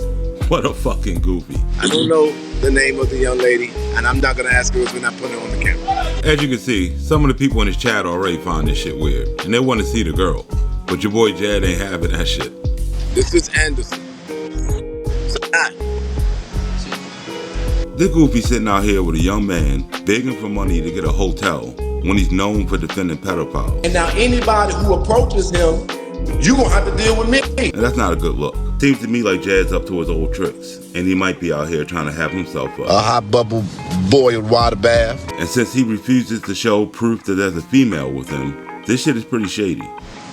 What a fucking goofy. I don't know the name of the young lady, and I'm not gonna ask her if we're not putting it on the camera. As you can see, some of the people in his chat already find this shit weird, and they want to see the girl. But your boy Jed ain't having that shit. This is Anderson. This goofy sitting out here with a young man begging for money to get a hotel when he's known for defending pedophiles. And now anybody who approaches him, you gonna have to deal with me. And that's not a good look. Seems to me like Jed's up to his old tricks, and he might be out here trying to have himself a hot bubble boiled water bath. And since he refuses to show proof that there's a female with him, this shit is pretty shady.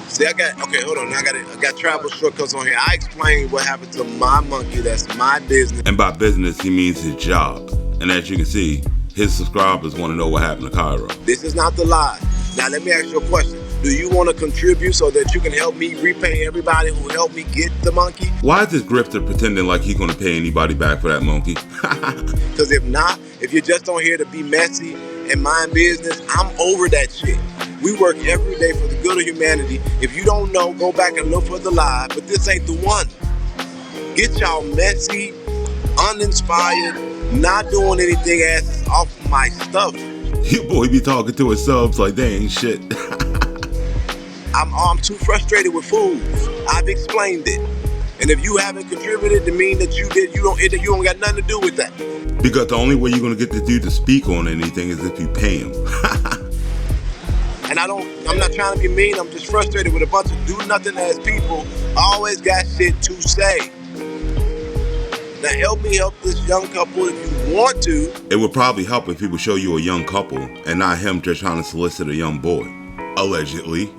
See, I got travel shortcuts on here. I explained what happened to my monkey. That's my business. And by business, he means his job. And as you can see, his subscribers want to know what happened to Cairo. This is not the lie. Now, let me ask you a question. Do you want to contribute so that you can help me repay everybody who helped me get the monkey? Why is this grifter pretending like he's going to pay anybody back for that monkey? Because if not, if you're just on here to be messy and mind business, I'm over that shit. We work every day for the good of humanity. If you don't know, go back and look for the lie, but this ain't the one. Get y'all messy, uninspired, not doing anything asses off my stuff. Your boy be talking to his subs like they ain't shit. I'm too frustrated with fools. I've explained it. And if you haven't contributed to mean that you don't got nothing to do with that. Because the only way you're gonna get this dude to speak on anything is if you pay him. And I'm not trying to be mean, I'm just frustrated with a bunch of do-nothing-ass people always got shit to say. Now help me help this young couple if you want to. It would probably help if he would show you a young couple and not him just trying to solicit a young boy. Allegedly.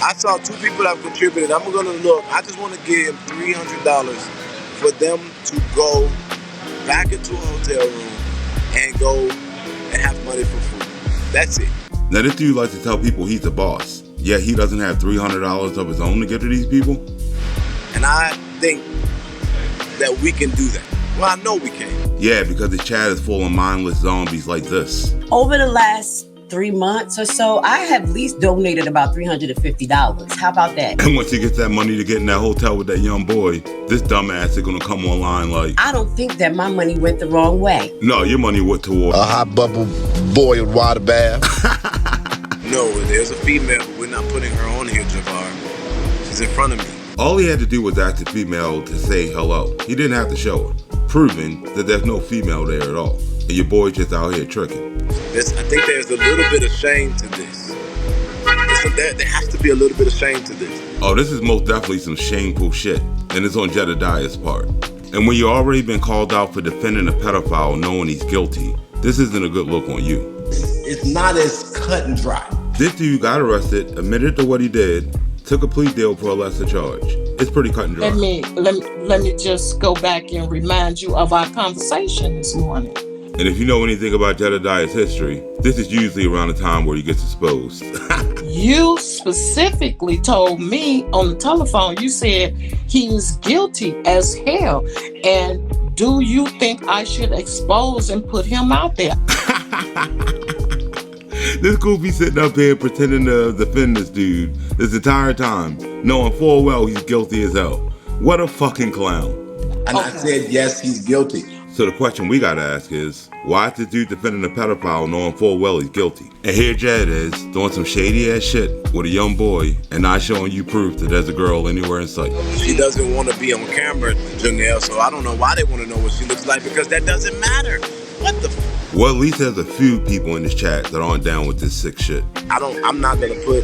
I saw 2 people that have contributed. I'm gonna look. I just want to give $300 for them to go back into a hotel room and go and have money for food. That's it. Now this dude likes to tell people he's the boss, yet he doesn't have $300 of his own to give to these people? And I think that we can do that. Well, I know we can. Yeah, because the chat is full of mindless zombies like this. Over the last 3 months or so, I have at least donated about $350. How about that? And once he gets that money to get in that hotel with that young boy, this dumbass is gonna come online like, I don't think that my money went the wrong way. no, your money went toward a hot bubble boiled water bath. No, there's a female. We're not putting her on here, Javar. She's in front of me. all he had to do was ask the female to say hello. He didn't have to show her, proving that there's no female there at all. And your boy's just out here tricking. I think there's a little bit of shame to this. There has to be a little bit of shame to this. Oh, this is most definitely some shameful shit, and it's on Jedidiah's part. And when you already been called out for defending a pedophile knowing he's guilty, this isn't a good look on you. It's not as cut and dry. This dude got arrested, admitted to what he did, took a plea deal for a lesser charge. It's pretty cut and dry. Let me just go back and remind you of our conversation this morning. And if you know anything about Jedidiah's history, this is usually around the time where he gets exposed. You specifically told me on the telephone, you said he is guilty as hell. And do you think I should expose and put him out there? This goofy sitting up here pretending to defend this dude this entire time, knowing full well he's guilty as hell. What a fucking clown. And I said, yes, he's guilty. So the question we gotta ask is, why is this dude defending a pedophile knowing full well he's guilty? And here Jed is, doing some shady ass shit with a young boy and not showing you proof that there's a girl anywhere in sight. She doesn't want to be on camera, Janelle, so I don't know why they want to know what she looks like, because that doesn't matter. What the Well, at least there's a few people in this chat that aren't down with this sick shit. I'm not gonna put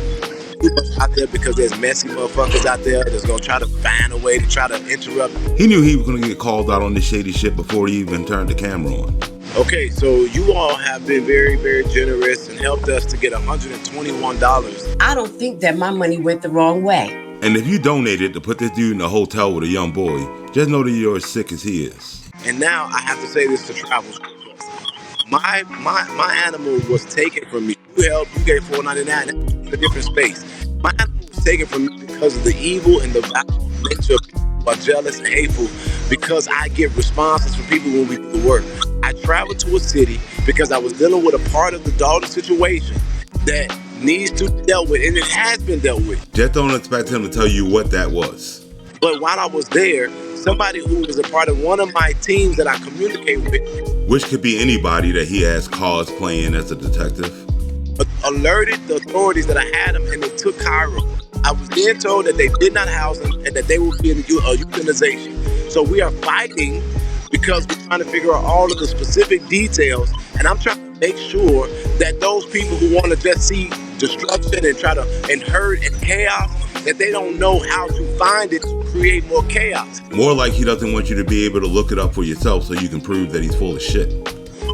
too much out there because there's messy motherfuckers out there that's gonna try to find a way to try to interrupt. He knew he was gonna get called out on this shady shit before he even turned the camera on. Okay, so you all have been very, very generous and helped us to get $121. I don't think that my money went the wrong way. And if you donated to put this dude in a hotel with a young boy, just know that you're as sick as he is. And now I have to say this to Travel. My animal was taken from me. You gave $4.99 in a different space. My animal was taken from me because of the evil and the violent nature of people who are jealous and hateful, because I get responses from people when we do the work. I traveled to a city because I was dealing with a part of the daughter situation that needs to be dealt with, and it has been dealt with. Just don't expect him to tell you what that was. But while I was there, somebody who was a part of one of my teams that I communicate with, which could be anybody that he has cosplaying as a detective, alerted the authorities that I had him, and they took Cairo. I was being told that they did not house him and that they would be in a euthanization. So we are fighting because we're trying to figure out all of the specific details, and I'm trying to make sure that those people who want to just see destruction and and hurt and chaos, that they don't know how to find it to create more chaos. More like he doesn't want you to be able to look it up for yourself so you can prove that he's full of shit.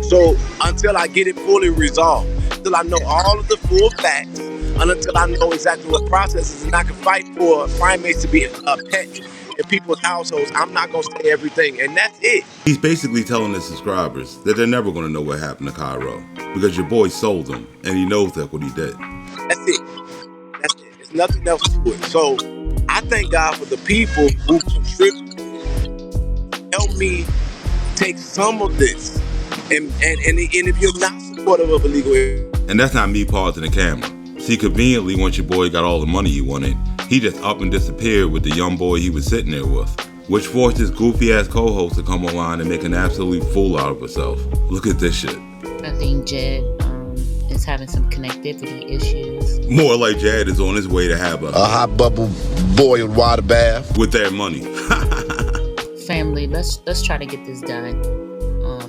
So until I get it fully resolved, until I know all of the full facts, and until I know exactly what process is, and I can fight for primates to be pets in people's households, I'm not going to say everything, and that's it. He's basically telling his subscribers that they're never going to know what happened to Cairo, because your boy sold him, and he knows that's what he did. That's it. That's it. There's nothing else to it. So I thank God for the people who contribute, help me take some of this, and if you're not supportive of illegal, and that's not me pausing the camera. See, conveniently, once your boy got all the money he wanted, he just up and disappeared with the young boy he was sitting there with, which forced his goofy ass co-host to come online and make an absolute fool out of herself. Look at this shit. I think Jed is having some connectivity issues. More like Jed is on his way to have a hot bubble boiled water bath with their money. Family, let's try to get this done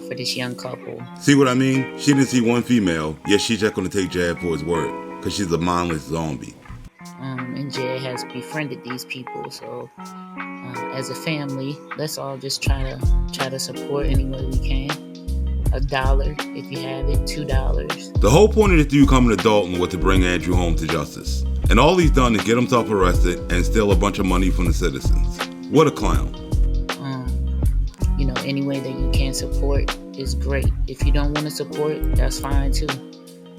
for this young couple. See what I mean? She didn't see one female, yet she's just gonna take Jed for his word, because she's a mindless zombie. And Jed has befriended these people, so as a family, let's all just try to support any way we can. $1 if you have it, $2. The whole point of this dude coming to Dalton was to bring Andrew home to justice, and all he's done is get himself arrested and steal a bunch of money from the citizens. What a clown. Any way that you can support is great. If you don't want to support, that's fine too.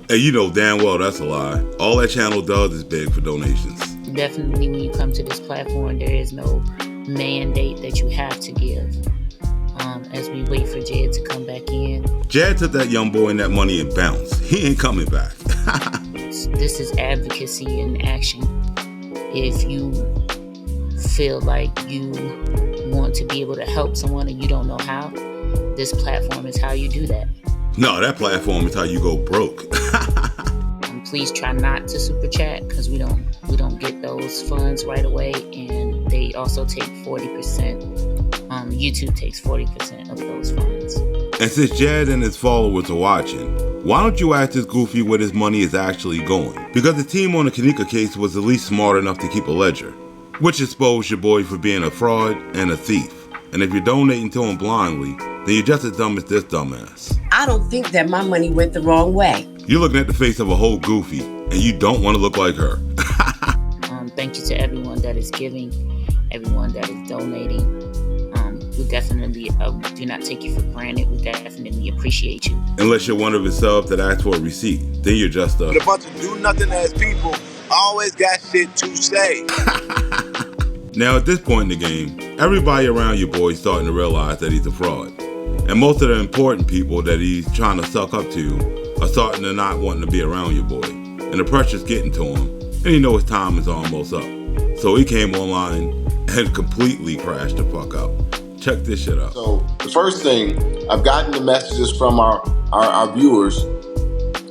And you know damn well that's a lie. All that channel does is beg for donations. Definitely when you come to this platform, there is no mandate that you have to give. As we wait for Jed to come back in. Jed took that young boy and that money and bounced. He ain't coming back. this is advocacy in action. If you feel like you want to be able to help someone and you don't know how, this platform is how you do that. No, that platform is how you go broke. Please try not to super chat because we don't get those funds right away, and they also take 40%. YouTube takes 40% of those funds. And since Jed and his followers are watching, why don't you ask this goofy where his money is actually going? Because the team on the Kanika case was at least smart enough to keep a ledger, which exposed your boy for being a fraud and a thief. And if you're donating to him blindly, then you're just as dumb as this dumbass. I don't think that my money went the wrong way. You're looking at the face of a whole goofy, and you don't want to look like her. Thank you to everyone that is giving, everyone that is donating. We definitely do not take you for granted. We definitely appreciate you. Unless you're one of his subs that asks for a receipt, then you're just a bunch of do-nothing-ass people always got shit to say. Now at this point in the game, everybody around your boy is starting to realize that he's a fraud. And most of the important people that he's trying to suck up to are starting to not wanting to be around your boy. And the pressure's getting to him, and he knows his time is almost up. So he came online and completely crashed the fuck out. Check this shit out. So the first thing, I've gotten the messages from our viewers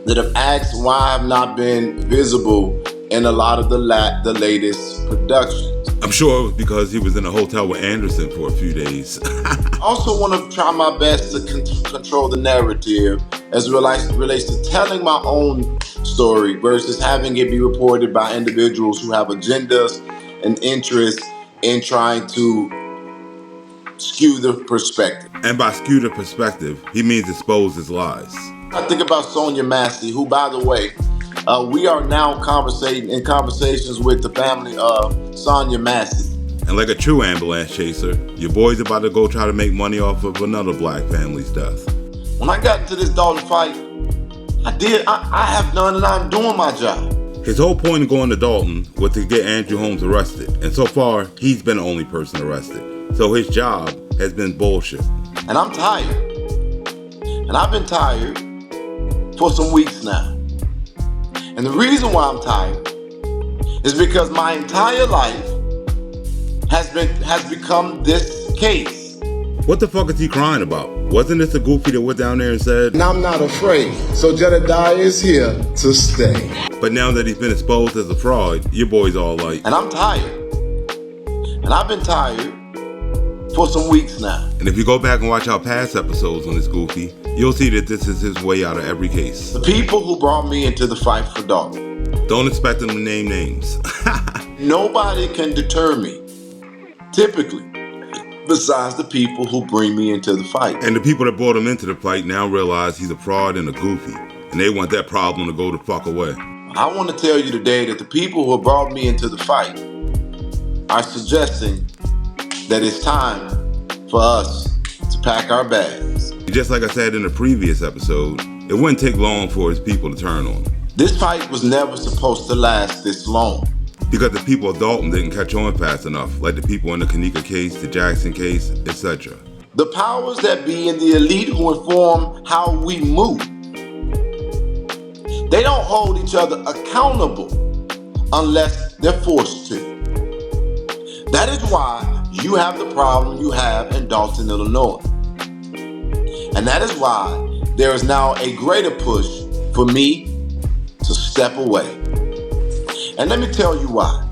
that have asked why I've not been visible in a lot of the latest productions. I'm sure it was because he was in a hotel with Anderson for a few days. I also want to try my best to control the narrative as it relates to telling my own story versus having it be reported by individuals who have agendas and interests in trying to skew the perspective. And by skew the perspective, he means expose his lies. I think about Sonia Massey, who, by the way, we are now in conversations with the family of Sonia Massey. And like a true ambulance chaser, your boy's about to go try to make money off of another black family's death. When I got into this Dalton fight, I have done and I'm doing my job. His whole point of going to Dalton was to get Andrew Holmes arrested. And so far, he's been the only person arrested. So his job has been bullshit. And I'm tired. And I've been tired for some weeks now. And the reason why I'm tired is because my entire life has become this case. What the fuck is he crying about? Wasn't this a goofy that went down there and said, And I'm not afraid, so Jedidiah is here to stay. But now that he's been exposed as a fraud, your boy's all like, and I'm tired. And I've been tired for some weeks now. And if you go back and watch our past episodes on this goofy, you'll see that this is his way out of every case. The people who brought me into the fight for Dalton. Don't expect them to name names. Nobody can deter me, typically, besides the people who bring me into the fight. And the people that brought him into the fight now realize he's a fraud and a goofy, and they want that problem to go the fuck away. I want to tell you today that the people who brought me into the fight are suggesting that it's time for us to pack our bags. Just like I said in the previous episode, it wouldn't take long for his people to turn on him. This fight was never supposed to last this long. Because the people of Dalton didn't catch on fast enough, like the people in the Kanika case, the Jackson case, etc. The powers that be in the elite who inform how we move, they don't hold each other accountable unless they're forced to. That is why you have the problem you have in Dalton, Illinois. And that is why there is now a greater push for me to step away. And let me tell you why,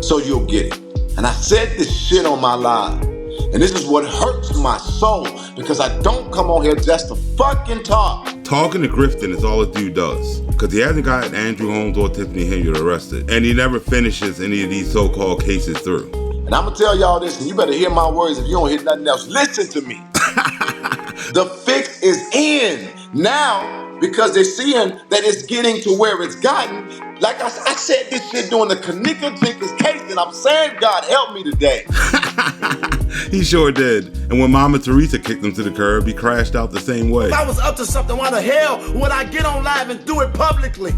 so you'll get it. And I said this shit on my live, and this is what hurts my soul, because I don't come on here just to fucking talk. Talking and grifting is all this dude does, because he hasn't gotten Andrew Holmes or Tiffany Hilliard arrested, and he never finishes any of these so-called cases through. And I'm gonna tell y'all this, and you better hear my words if you don't hear nothing else. Listen to me. The fix is in now, because they're seeing that it's getting to where it's gotten. Like I said this shit during the Kanika Jenkins case, and I'm saying God help me today. He sure did. And when Mama Teresa kicked him to the curb, he crashed out the same way. If I was up to something, why the hell would I get on live and do it publicly?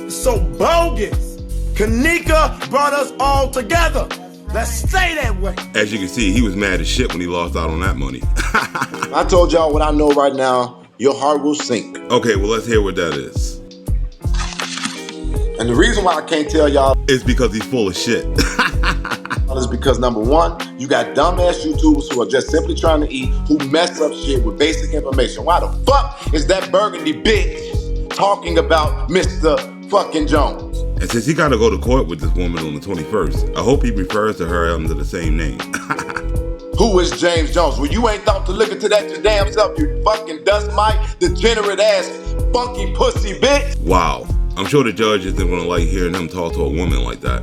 It's so bogus. Kanika brought us all together. Let's stay that way. As you can see, he was mad as shit when he lost out on that money. I told y'all what I know right now. Your heart will sink. Okay, well, let's hear what that is. And the reason why I can't tell y'all is because he's full of shit. is because number one, you got dumbass YouTubers who are just simply trying to eat, who mess up shit with basic information. Why the fuck is that burgundy bitch talking about Mr. fucking Jones? And since he got to go to court with this woman on the 21st, I hope he refers to her under the same name. Who is James Jones? Well, you ain't thought to look into that your damn self, you fucking dust mite, degenerate ass, funky pussy bitch. Wow. I'm sure the judge isn't going to like hearing him talk to a woman like that.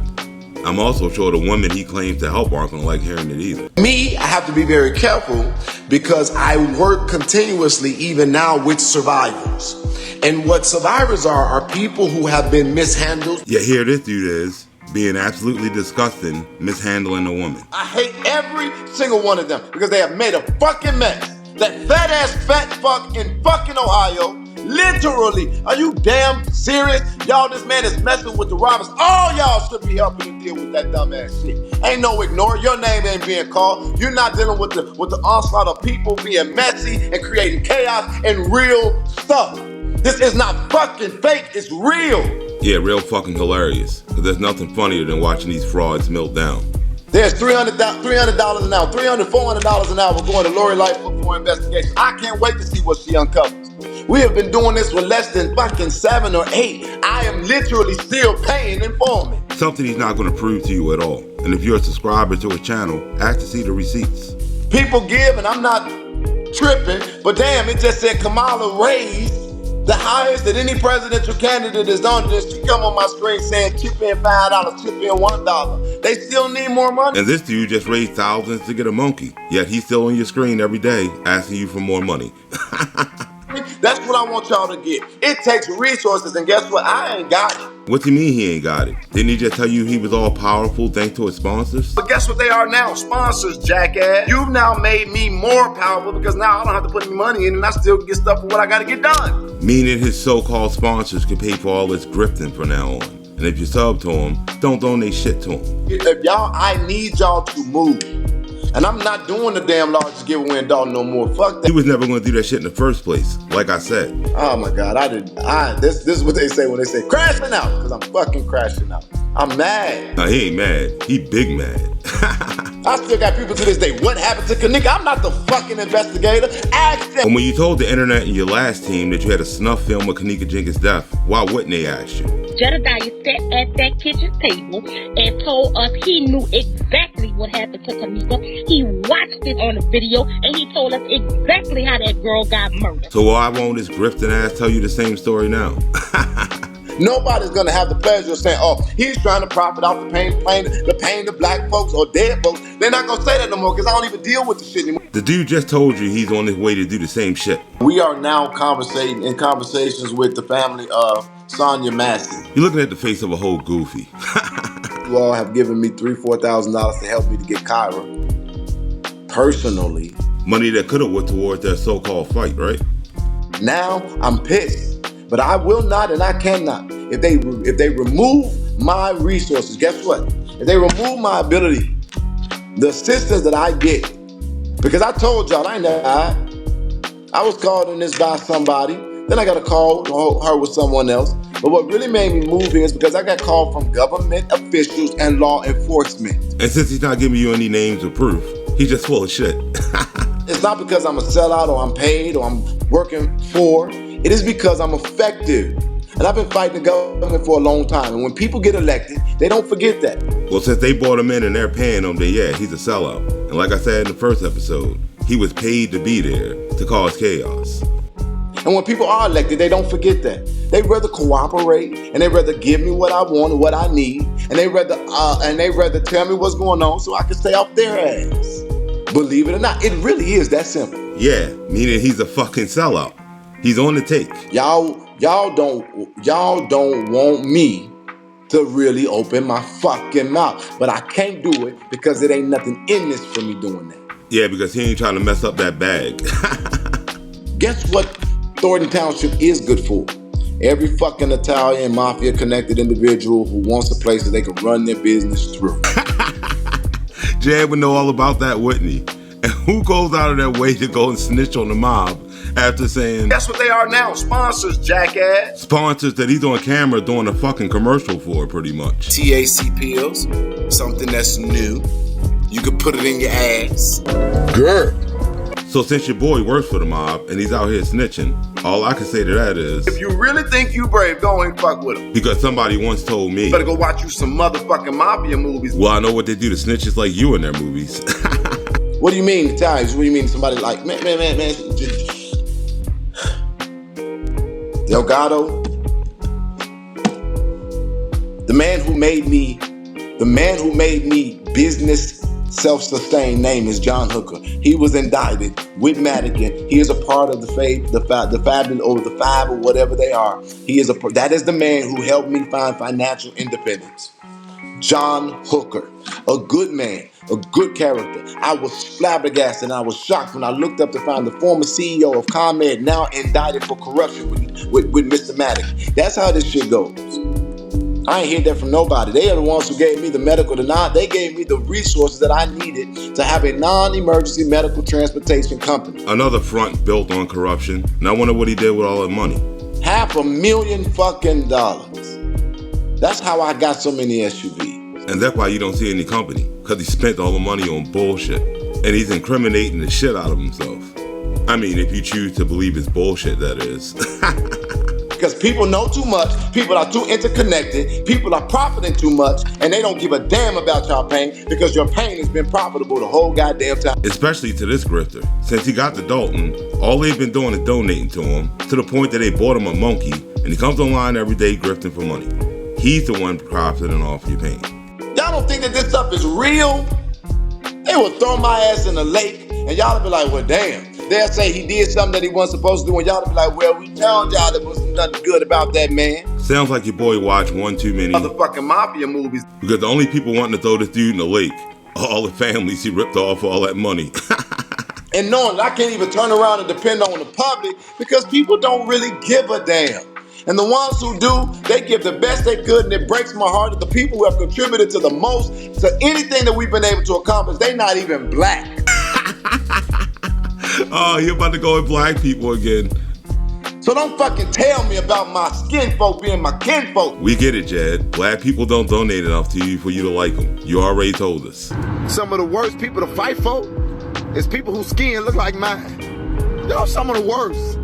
I'm also sure the women he claims to help aren't going to like hearing it either. Me, I have to be very careful because I work continuously even now with survivors. And what survivors are people who have been mishandled. Yeah, here this dude is, being absolutely disgusting, mishandling a woman. I hate every single one of them because they have made a fucking mess. That fat ass fat fuck in fucking Ohio. Literally, are you damn serious? Y'all, this man is messing with the robbers. All y'all should be helping to deal with that dumb ass shit. Ain't no ignore. Your name ain't being called. You're not dealing with the onslaught of people being messy and creating chaos and real stuff. This is not fucking fake. It's real. Yeah, real fucking hilarious. Because there's nothing funnier than watching these frauds melt down. There's $300 an hour, $400 an hour going to Lori Lightfoot for investigation. I can't wait to see what she uncovers. We have been doing this for less than fucking 7 or 8. I am literally still paying informant. Something he's not going to prove to you at all. And if you're a subscriber to his channel, ask to see the receipts. People give, and I'm not tripping, but damn, it just said Kamala raised the highest that any presidential candidate has done. She come on my screen saying chip in $5, chip in $1. They still need more money. And this dude just raised thousands to get a monkey. Yet he's still on your screen every day asking you for more money. That's what I want y'all to get. It takes resources, and guess what? I ain't got it. What do you mean he ain't got it? Didn't he just tell you he was all powerful thanks to his sponsors? But guess what they are now? Sponsors, jackass. You've now made me more powerful because now I don't have to put any money in and I still can get stuff for what I gotta get done. Meaning his so-called sponsors can pay for all this grifting from now on. And if you sub to him, don't donate shit to him. If y'all, I need y'all to move. And I'm not doing the damn largest giveaway in Dalton no more. Fuck that. He was never going to do that shit in the first place, like I said. Oh my God, this is what they say when they say crashing out, because I'm fucking crashing out. I'm mad. No, he ain't mad. He big mad. I still got people to this day. What happened to Kanika? I'm not the fucking investigator. Ask them. And when you told the internet and your last team that you had a snuff film of Kanika Jenkins' death, why wouldn't they ask you? Jedidiah sat at that kitchen table and told us he knew exactly what happened to Kanika. He watched it on the video and he told us exactly how that girl got murdered. So why won't this grifting ass tell you the same story now? Nobody's gonna have the pleasure of saying, oh, he's trying to profit off the pain of black folks or dead folks. They're not gonna say that no more because I don't even deal with the shit anymore. The dude just told you he's on his way to do the same shit. We are now in conversations with the family of Sonia Massey. You're looking at the face of a whole goofy. You all have given me $3,000-$4,000 to help me to get Kyra. Personally. Money that could have went towards that so-called fight, right? Now I'm pissed. But I will not and I cannot. If they remove my resources, guess what? If they remove my ability, the assistance that I get, because I told y'all I ain't never lied. I was called in this by somebody. Then I got a call her with someone else. But what really made me move here is because I got called from government officials and law enforcement. And since he's not giving you any names or proof, he's just full of shit. It's not because I'm a sellout or I'm paid or I'm working for. It is because I'm effective. And I've been fighting the government for a long time. And when people get elected, they don't forget that. Well, since they brought him in and they're paying him, then yeah, he's a sellout. And like I said in the first episode, he was paid to be there to cause chaos. And when people are elected, they don't forget that. They rather cooperate and they rather give me what I want and what I need. And they rather tell me what's going on so I can stay off their ass. Believe it or not, it really is that simple. Yeah, meaning he's a fucking sellout. He's on the take. Y'all don't want me to really open my fucking mouth. But I can't do it because it ain't nothing in this for me doing that. Yeah, because he ain't trying to mess up that bag. Guess what Thornton Township is good for? Every fucking Italian mafia connected individual who wants a place that they can run their business through. Jed would know all about that, wouldn't he? And who goes out of their way to go and snitch on the mob After saying, that's what they are now, sponsors, jackass. Sponsors that he's on camera doing a fucking commercial for, pretty much. TAC pills, something that's new. You could put it in your ass. Good. So since your boy works for the mob and he's out here snitching, all I can say to that is, if you really think you brave, go and fuck with him. Because somebody once told me, you better go watch you some motherfucking mafia movies. Well, I know what they do to snitches like you in their movies. What do you mean, Italians? What do you mean somebody like, man, Delgado? The man who made me business self-sustained name is John Hooker. He was indicted with Madigan. He is a part of the five or whatever they are. That is the man who helped me find financial independence. John Hooker, a good man, a good character. I was flabbergasted and I was shocked when I looked up to find the former CEO of ComEd now indicted for corruption with Mr. Madigan. That's how this shit goes. I ain't hear that from nobody. They are the ones who gave me the medical they gave me the resources that I needed to have a non-emergency medical transportation company. Another front built on corruption. And I wonder what he did with all that money. $500,000 fucking dollars. That's how I got so many SUVs. And that's why you don't see any company. Because he spent all the money on bullshit. And he's incriminating the shit out of himself. I mean, if you choose to believe it's bullshit, that is. Because people know too much, people are too interconnected, people are profiting too much, and they don't give a damn about your pain because your pain has been profitable the whole goddamn time. Especially to this grifter. Since he got to Dalton, all they've been doing is donating to him, to the point that they bought him a monkey, and he comes online every day grifting for money. He's the one profiting off your pain. Y'all don't think that this stuff is real? They will throw my ass in the lake, and y'all will be like, well, damn. They'll say he did something that he wasn't supposed to do, and y'all will be like, well, we told y'all there was nothing good about that man. Sounds like your boy watched one too many motherfucking mafia movies. Because the only people wanting to throw this dude in the lake are all the families he ripped off for all that money. And knowing that I can't even turn around and depend on the public because people don't really give a damn. And the ones who do, they give the best they could, and it breaks my heart that the people who have contributed to the most, to anything that we've been able to accomplish, they not even black. Oh, you're about to go with black people again. So don't fucking tell me about my skin folk being my kinfolk. We get it, Jed. Black people don't donate enough to you for you to like them. You already told us. Some of the worst people to fight for is people whose skin look like mine. Y'all some of the worst.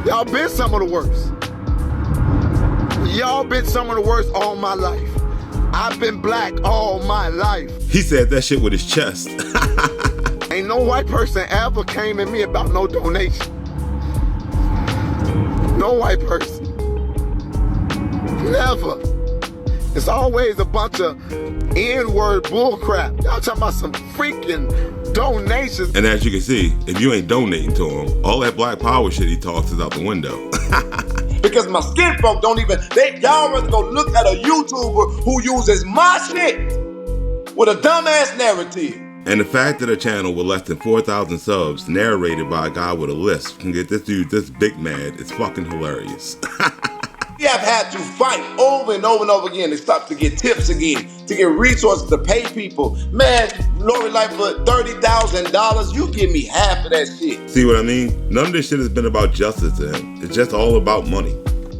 Y'all been some of the worst. Y'all been some of the worst all my life. I've been black all my life. He said that shit with his chest. Ain't no white person ever came at me about no donation. No white person. Never. It's always a bunch of N-word bullcrap. Y'all talking about some freaking donations. And as you can see, if you ain't donating to him, all that black power shit he talks is out the window. Because my skin folk don't even, y'all rather go look at a YouTuber who uses my shit with a dumbass narrative. And the fact that a channel with less than 4,000 subs narrated by a guy with a lisp can get this dude this big mad is fucking hilarious. We have had to fight over and over and over again to get tips again, to get resources to pay people. Man, Lori, like for $30,000, you give me half of that shit. See what I mean? None of this shit has been about justice to him. It's just all about money.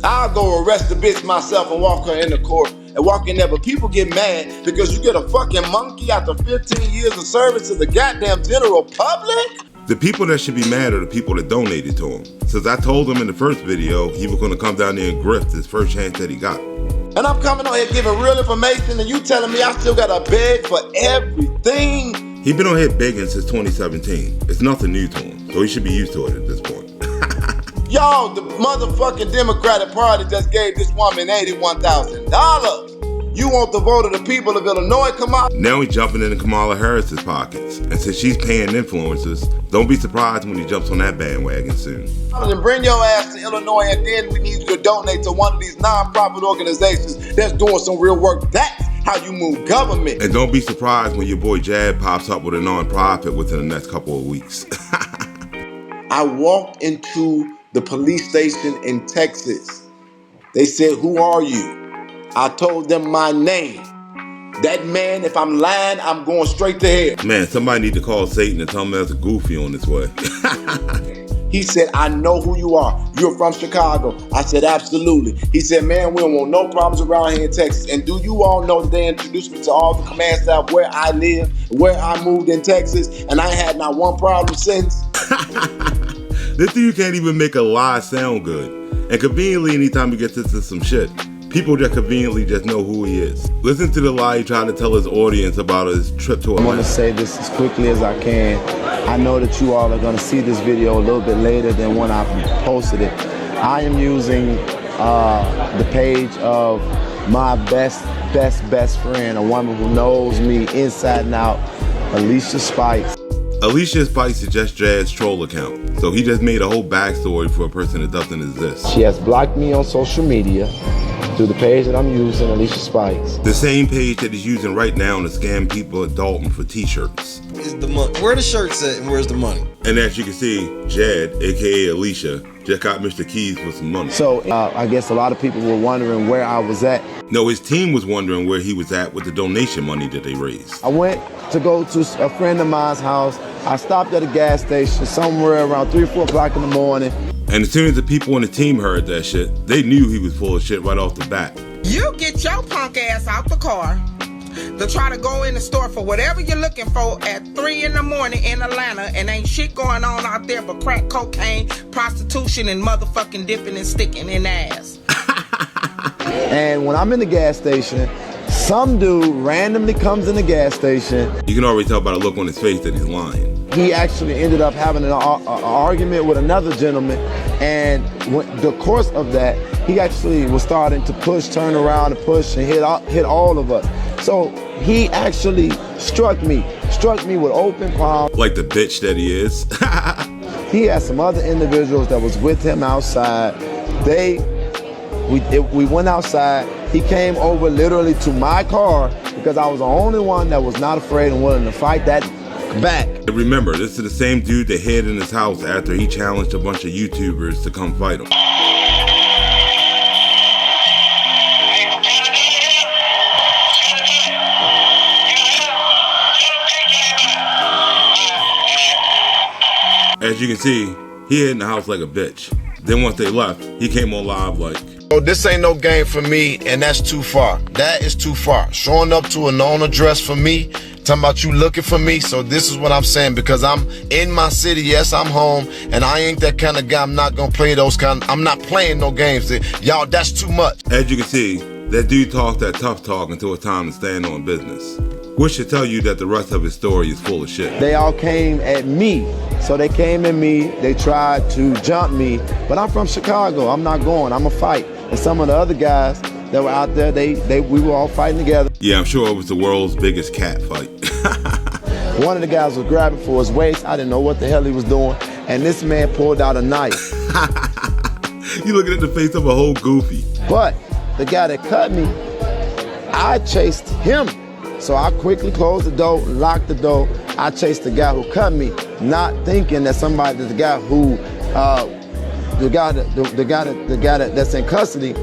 I'll go arrest the bitch myself and walk her in the court and walk in there, but people get mad because you get a fucking monkey after 15 years of service to the goddamn general public? The people that should be mad are the people that donated to him. Since I told him in the first video he was going to come down there and grift his first chance that he got. And I'm coming on here giving real information and you telling me I still got to beg for everything? He been on here begging since 2017. It's nothing new to him, so he should be used to it at this point. Y'all, the motherfucking Democratic Party just gave this woman $81,000. You want the vote of the people of Illinois come out? Now he's jumping into Kamala Harris's pockets. And since she's paying influencers, don't be surprised when he jumps on that bandwagon soon. Then bring your ass to Illinois and then we need you to donate to one of these non-profit organizations that's doing some real work. That's how you move government. And don't be surprised when your boy Jad pops up with a non-profit within the next couple of weeks. I walked into the police station in Texas. They said, "Who are you?" I told them my name. That man, if I'm lying, I'm going straight to hell. Man, somebody need to call Satan and tell him there's a goofy on his way. He said, I know who you are. You're from Chicago. I said, absolutely. He said, man, we don't want no problems around here in Texas. And do you all know that they introduced me to all the command staff where I live, where I moved in Texas, and I had not one problem since? This dude can't even make a lie sound good. And conveniently, anytime he gets into some shit, people just conveniently just know who he is. Listen to the lie he tried to tell his audience about his trip to Atlanta. I want to say this as quickly as I can. I know that you all are going to see this video a little bit later than when I posted it. I am using the page of my best friend, a woman who knows me inside and out, Alicia Spikes. Alicia Spikes is just Jad's troll account, so he just made a whole backstory for a person that doesn't exist. She has blocked me on social media through the page that I'm using, Alicia Spikes. The same page that he's using right now to scam people at Dalton for t-shirts. Is the money? Where the shirts at and where's the money? And as you can see, Jed, aka Alicia, just got Mr. Keys with some money. So I guess a lot of people were wondering where I was at. No, his team was wondering where he was at with the donation money that they raised. I went to go to a friend of mine's house. I stopped at a gas station somewhere around 3 or 4 o'clock in the morning. And as soon as the people on the team heard that shit, they knew he was full of shit right off the bat. You get your punk ass out the car to try to go in the store for whatever you're looking for at 3 in the morning in Atlanta, and ain't shit going on out there but crack cocaine, prostitution, and motherfucking dipping and sticking in ass. And when I'm in the gas station, some dude randomly comes in the gas station. You can already tell by the look on his face that he's lying. He actually ended up having an argument with another gentleman, and the course of that, he actually was starting to push, turn around and push and hit all of us. So he actually struck me with open palm. Like the bitch that he is. He had some other individuals that was with him outside. We went outside. He came over literally to my car because I was the only one that was not afraid and willing to fight that back. And remember, this is the same dude that hid in his house after he challenged a bunch of YouTubers to come fight him. As you can see, he hid in the house like a bitch. Then once they left, he came on live like, "Oh, this ain't no game for me, and that's too far. That is too far. Showing up to a known address for me, talking about you looking for me, so this is what I'm saying, because I'm in my city, yes, I'm home, and I ain't that kind of guy. I'm not gonna play I'm not playing no games. Y'all, that's too much." As you can see, that dude talks that tough talk until it's time to stand on business. Which should tell you that the rest of his story is full of shit. They all came at me. So they came at me, they tried to jump me, but I'm from Chicago, I'm not going, I'm a fight. And some of the other guys that were out there, we were all fighting together. Yeah, I'm sure it was the world's biggest cat fight. One of the guys was grabbing for his waist, I didn't know what the hell he was doing, and this man pulled out a knife. You looking at the face of a whole goofy. But the guy that cut me, I chased him. So I quickly closed the door, locked the door. I chased the guy who cut me, not thinking that the guy that's in custody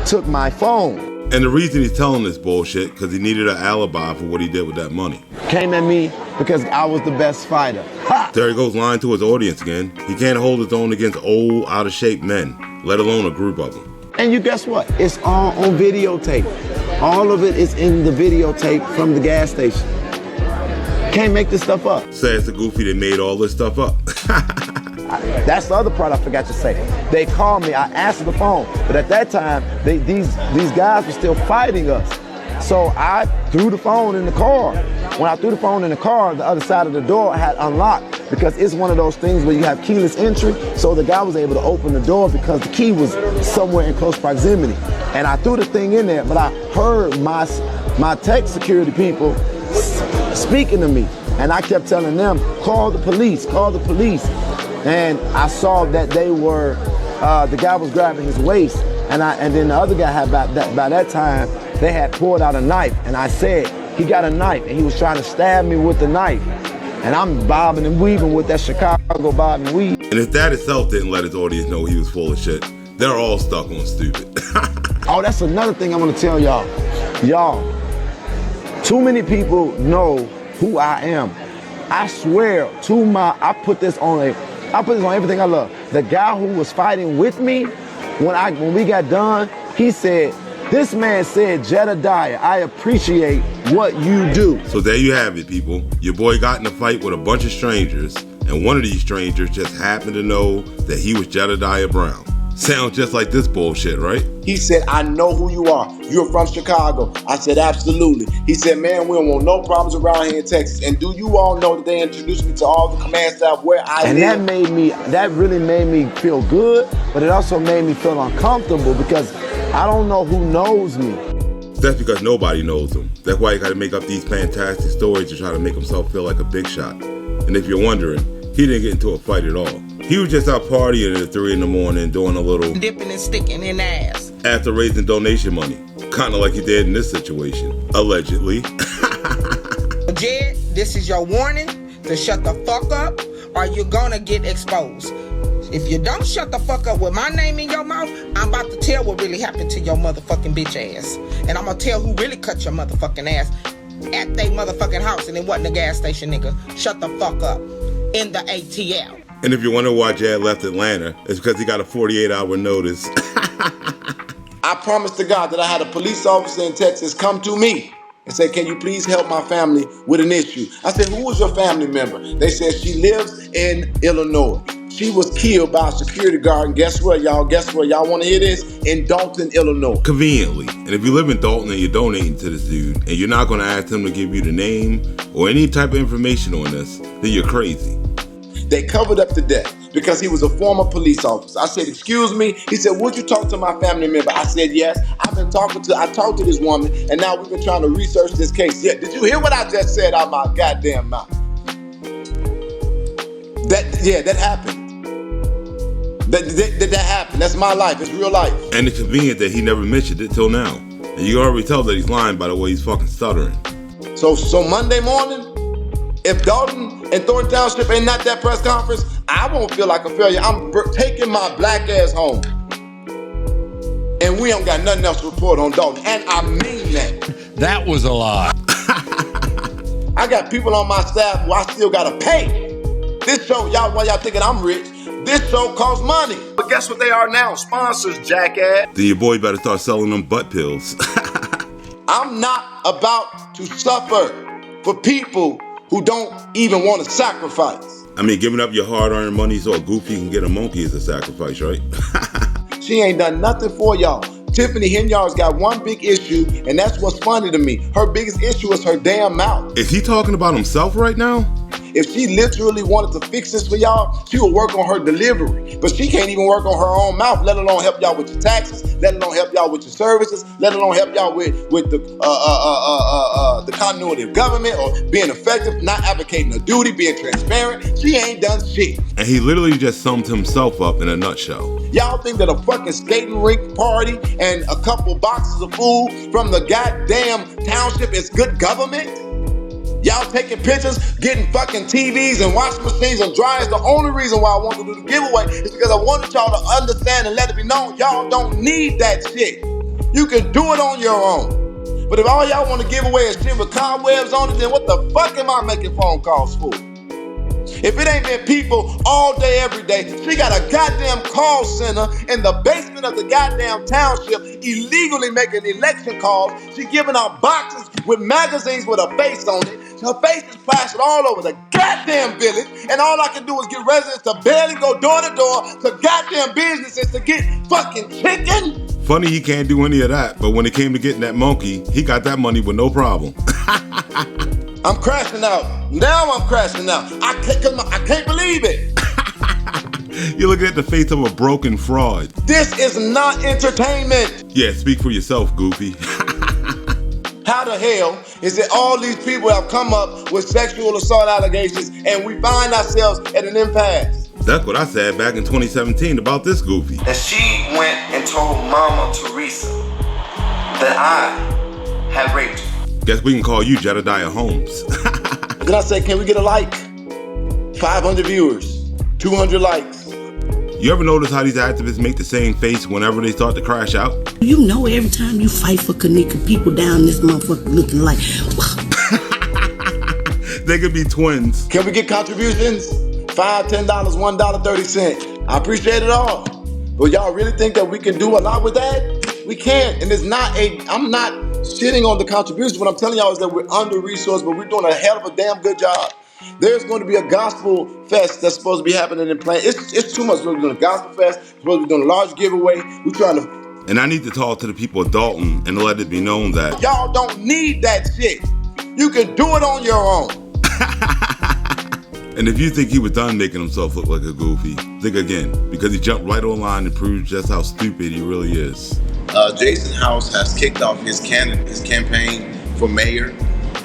took my phone. And the reason he's telling this bullshit, because he needed an alibi for what he did with that money. Came at me because I was the best fighter. Ha! There he goes lying to his audience again. He can't hold his own against old, out-of-shape men, let alone a group of them. And you guess what? It's all on videotape. All of it is in the videotape from the gas station. Can't make this stuff up. Says the goofy that made all this stuff up. That's the other part I forgot to say. They called me, I answered the phone, but at that time, these guys were still fighting us. So I threw the phone in the car. When I threw the phone in the car, the other side of the door had unlocked because it's one of those things where you have keyless entry. So the guy was able to open the door because the key was somewhere in close proximity. And I threw the thing in there, but I heard my tech security people speaking to me. And I kept telling them, call the police, call the police. And I saw that they were, the guy was grabbing his waist. And then the other guy had, by that time, they had pulled out a knife. And I said, he got a knife and he was trying to stab me with the knife. And I'm bobbing and weaving with that Chicago bob and weave. And if that itself didn't let his audience know he was full of shit, they're all stuck on stupid. Oh, that's another thing I want to tell y'all. Y'all, too many people know who I am. I swear I put this on everything I love. the guy who was fighting with me, when we got done, he said, this man said, Jedidiah, I appreciate what you do. So there you have it, people. Your boy got in a fight with a bunch of strangers, and one of these strangers just happened to know that he was Jedidiah Brown. Sounds just like this bullshit, right? He said, I know who you are. You're from Chicago. I said, absolutely. He said, man, we don't want no problems around here in Texas. And do you all know that they introduced me to all the command staff where I live? And that really made me feel good, but it also made me feel uncomfortable because I don't know who knows me. That's because nobody knows him. That's why he got to make up these fantastic stories to try to make himself feel like a big shot. And if you're wondering, he didn't get into a fight at all. He was just out partying at 3 in the morning doing a little dipping and sticking in ass after raising donation money. Kind of like he did in this situation, allegedly. Jed, this is your warning to shut the fuck up or you're gonna get exposed. If you don't shut the fuck up with my name in your mouth, I'm about to tell what really happened to your motherfucking bitch ass. And I'm gonna tell who really cut your motherfucking ass at they motherfucking house and it wasn't a gas station, nigga. Shut the fuck up. In the ATL. And if you wonder why Jad left Atlanta, it's because he got a 48-hour notice. I promised to God that I had a police officer in Texas come to me and say, can you please help my family with an issue? I said, who was your family member? They said, she lives in Illinois. She was killed by a security guard, and guess what, y'all? Guess what? Y'all want to hear this? In Dalton, Illinois. Conveniently. And if you live in Dalton and you're donating to this dude, and you're not going to ask him to give you the name or any type of information on this, then you're crazy. They covered up the death because he was a former police officer. I said, excuse me? He said, would you talk to my family member? I said, yes. I talked to this woman, and now we've been trying to research this case. Yeah, did you hear what I just said out my goddamn mouth? That happened. That happened. That's my life. It's real life. And it's convenient that he never mentioned it till now. And you already tell that he's lying by the way he's fucking stuttering. So Monday morning, if Dalton and Thornton Township ain't not that press conference, I won't feel like a failure. I'm taking my black ass home. And we don't got nothing else to report on Dalton. And I mean that. That was a lie. I got people on my staff who I still gotta pay. This show, while y'all thinking I'm rich, this show costs money. But guess what they are now? Sponsors, jackass. Then your boy better start selling them butt pills. I'm not about to suffer for people who don't even want to sacrifice. I mean, giving up your hard-earned money so a goofy can get a monkey is a sacrifice, right? She ain't done nothing for y'all. Tiffany Henyard's got one big issue, and that's what's funny to me. Her biggest issue is her damn mouth. Is he talking about himself right now? If she literally wanted to fix this for y'all, she would work on her delivery. But she can't even work on her own mouth, let alone help y'all with your taxes, let alone help y'all with your services, let alone help y'all with the continuity of government or being effective, not advocating her duty, being transparent. She ain't done shit. And he literally just summed himself up in a nutshell. Y'all think that a fucking skating rink party and a couple boxes of food from the goddamn township is good government? Y'all taking pictures, getting fucking TVs and washing machines and dryers. The only reason why I want to do the giveaway is because I wanted y'all to understand and let it be known y'all don't need that shit. You can do it on your own. But if all y'all want to give away is shit with cobwebs on it, then what the fuck am I making phone calls for? If it ain't been people all day, every day, she got a goddamn call center in the basement of the goddamn township illegally making election calls. She giving out boxes with magazines with her face on it. Her face is plastered all over the goddamn village, and all I can do is get residents to barely go door to door to goddamn businesses to get fucking chicken. Funny he can't do any of that, but when it came to getting that monkey, he got that money with no problem. I'm crashing out. Now I'm crashing out. I can't believe it. You're looking at the face of a broken fraud. This is not entertainment. Yeah, speak for yourself, Goofy. How the hell is it all these people have come up with sexual assault allegations and we find ourselves at an impasse? That's what I said back in 2017 about this Goofy. And she went and told Mama Teresa that I had raped her. Guess we can call you Jedidiah Holmes. Then I said, can we get a like? 500 viewers, 200 likes. You ever notice how these activists make the same face whenever they start to crash out? You know every time you fight for Kanika, people down this motherfucker looking like... They could be twins. Can we get contributions? $5, $10, $1.30. I appreciate it all. But y'all really think that we can do a lot with that? We can't. And it's not I'm not shitting on the contributions. What I'm telling y'all is that we're under-resourced, but we're doing a hell of a damn good job. There's going to be a gospel fest that's supposed to be happening in Flint. It's too much. We're doing a gospel fest. We're supposed to be doing a large giveaway. We're trying to... And I need to talk to the people of Dalton and let it be known that y'all don't need that shit. You can do it on your own. And if you think he was done making himself look like a goofy, think again, because he jumped right online and proved just how stupid he really is. Jason House has kicked off his campaign for mayor,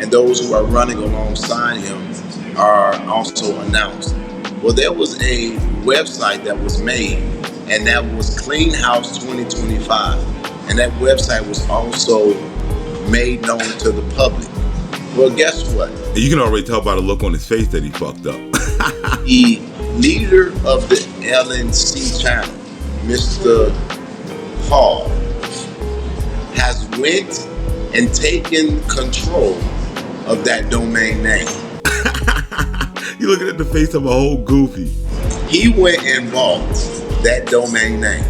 and those who are running alongside him are also announced. Well, there was a website that was made, and that was Clean House 2025, and that website was also made known to the public. Well, guess what? And you can already tell by the look on his face that he fucked up. The leader of the LNC channel, Mr. Hall, has went and taken control of that domain name. You looking at the face of a whole goofy. He went and bought that domain name.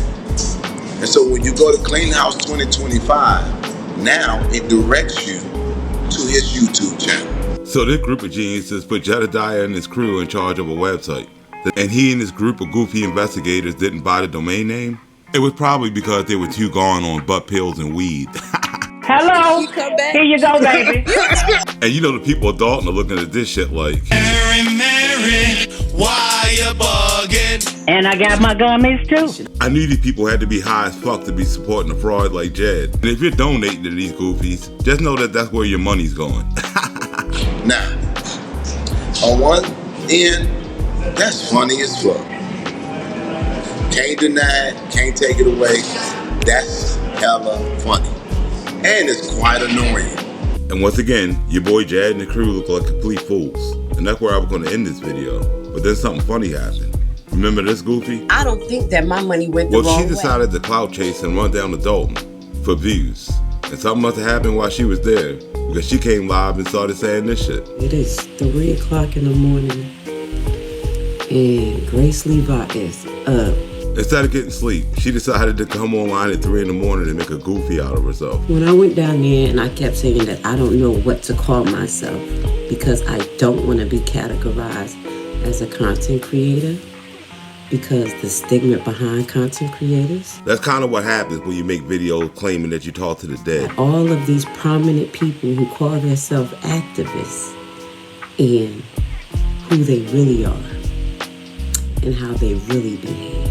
And so when you go to Clean House 2025, now it directs you to his YouTube channel. So this group of geniuses put Jedidiah and his crew in charge of a website. And he and his group of goofy investigators didn't buy the domain name? It was probably because they were too gone on butt pills and weed. Hello. Here you go, baby. And you know the people of Dalton are looking at this shit like, Mary, why you bugging? And I got my gummies too. I knew these people had to be high as fuck to be supporting a fraud like Jed. And if you're donating to these goofies, just know that that's where your money's going. Now, on one end, that's funny as fuck. Can't deny it, can't take it away. That's hella funny. And it's quite annoying. And once again, your boy Jed and the crew look like complete fools. And that's where I was going to end this video. But then something funny happened. Remember this goofy? I don't think that my money went the wrong way. Well, she decided to clout chase and run down to Dalton for views. And something must have happened while she was there, because she came live and started saying this shit. It is 3 o'clock in the morning, and Grace Levi is up. Instead of getting sleep, she decided to come online at 3 in the morning and make a goofy out of herself. When I went down there and I kept saying that I don't know what to call myself because I don't want to be categorized as a content creator, because the stigma behind content creators. That's kind of what happens when you make videos claiming that you talk to the dead. All of these prominent people who call themselves activists and who they really are and how they really behave.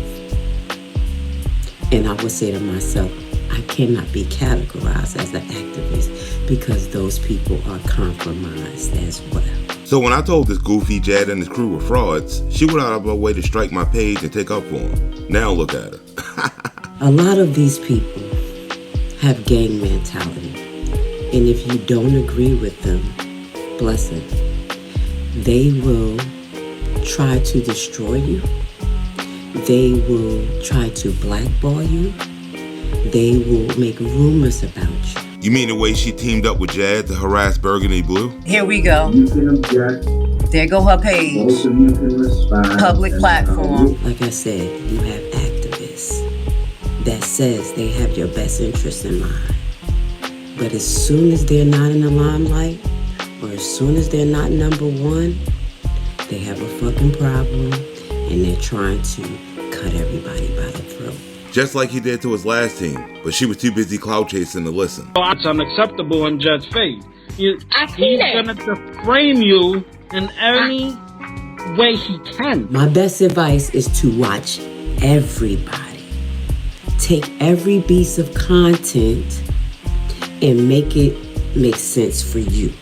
And I would say to myself, I cannot be categorized as an activist because those people are compromised as well. So when I told this goofy Jed and his crew were frauds, she went out of her way to strike my page and take up for him. Now look at her. A lot of these people have gang mentality. And if you don't agree with them, bless them. They will try to destroy you. They will try to blackball you. They will make rumors about you. You mean the way she teamed up with Jed to harass Burgundy Blue? Here we go. You can object. There go her page. Both of you can respond. Public platform. Like I said, you have activists that says they have your best interest in mind. But as soon as they're not in the limelight, or as soon as they're not number one, they have a fucking problem and they're trying to cut everybody by the throat. Just like he did to his last team, but she was too busy clout chasing to listen. It's unacceptable in Judge Faith. He's that. gonna frame you in any way he can. My best advice is to watch everybody. Take every piece of content and make it make sense for you.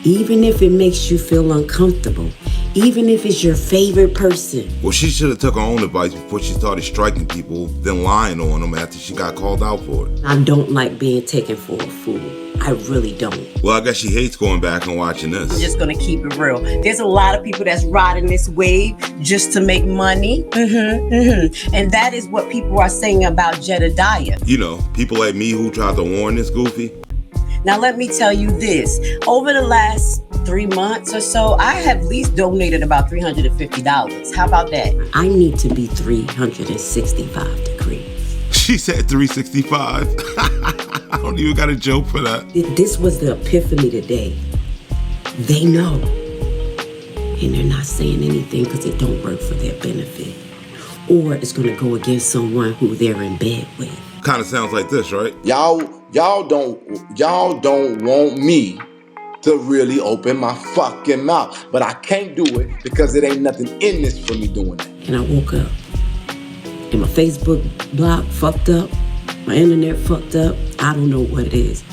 Even if it makes you feel uncomfortable. Even if it's your favorite person. Well, she should have took her own advice before she started striking people, then lying on them after she got called out for it. I don't like being taken for a fool. I really don't. Well, I guess she hates going back and watching this. I'm just gonna keep it real. There's a lot of people that's riding this wave just to make money. And that is what people are saying about Jedidiah. You know, people like me who tried to warn this goofy. Now let me tell you this. Over the last 3 months or so, I have at least donated about $350. How about that? I need to be 365 degrees. She said 365. I don't even got a joke for that. This was the epiphany today. They know. And they're not saying anything because it don't work for their benefit. Or it's going to go against someone who they're in bed with. Kind of sounds like this, right? Y'all don't want me to really open my fucking mouth. But I can't do it because it ain't nothing in this for me doing that. And I woke up and my Facebook block fucked up, my internet fucked up. I don't know what it is.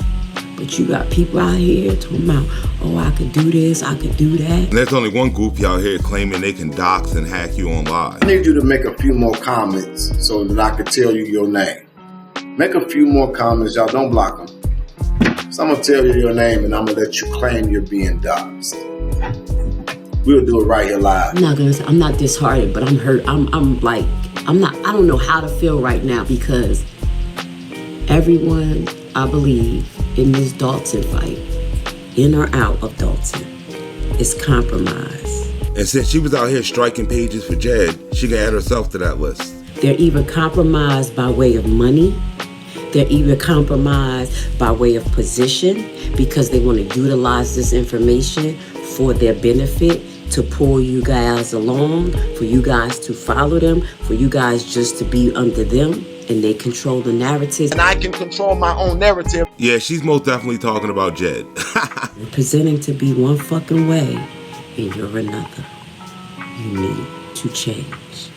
But you got people out here talking about, oh, I could do this, I could do that. And there's only one goofy out here claiming they can dox and hack you on live. I need you to make a few more comments so that I can tell you your name. Make a few more comments, y'all. Don't block them. So I'm going to tell you your name and I'm going to let you claim you're being doxxed. We'll do it right here live. I'm not disheartened, but I'm hurt. I don't know how to feel right now because everyone, I believe, in this Dalton fight, in or out of Dalton, is compromised. And since she was out here striking pages for Jed, she can add herself to that list. They're either compromised by way of money, they're either compromised by way of position because they want to utilize this information for their benefit, to pull you guys along, for you guys to follow them, for you guys just to be under them, and they control the narrative. And I can control my own narrative. Yeah, she's most definitely talking about Jed. You're presenting to be one fucking way, and you're another. You need to change.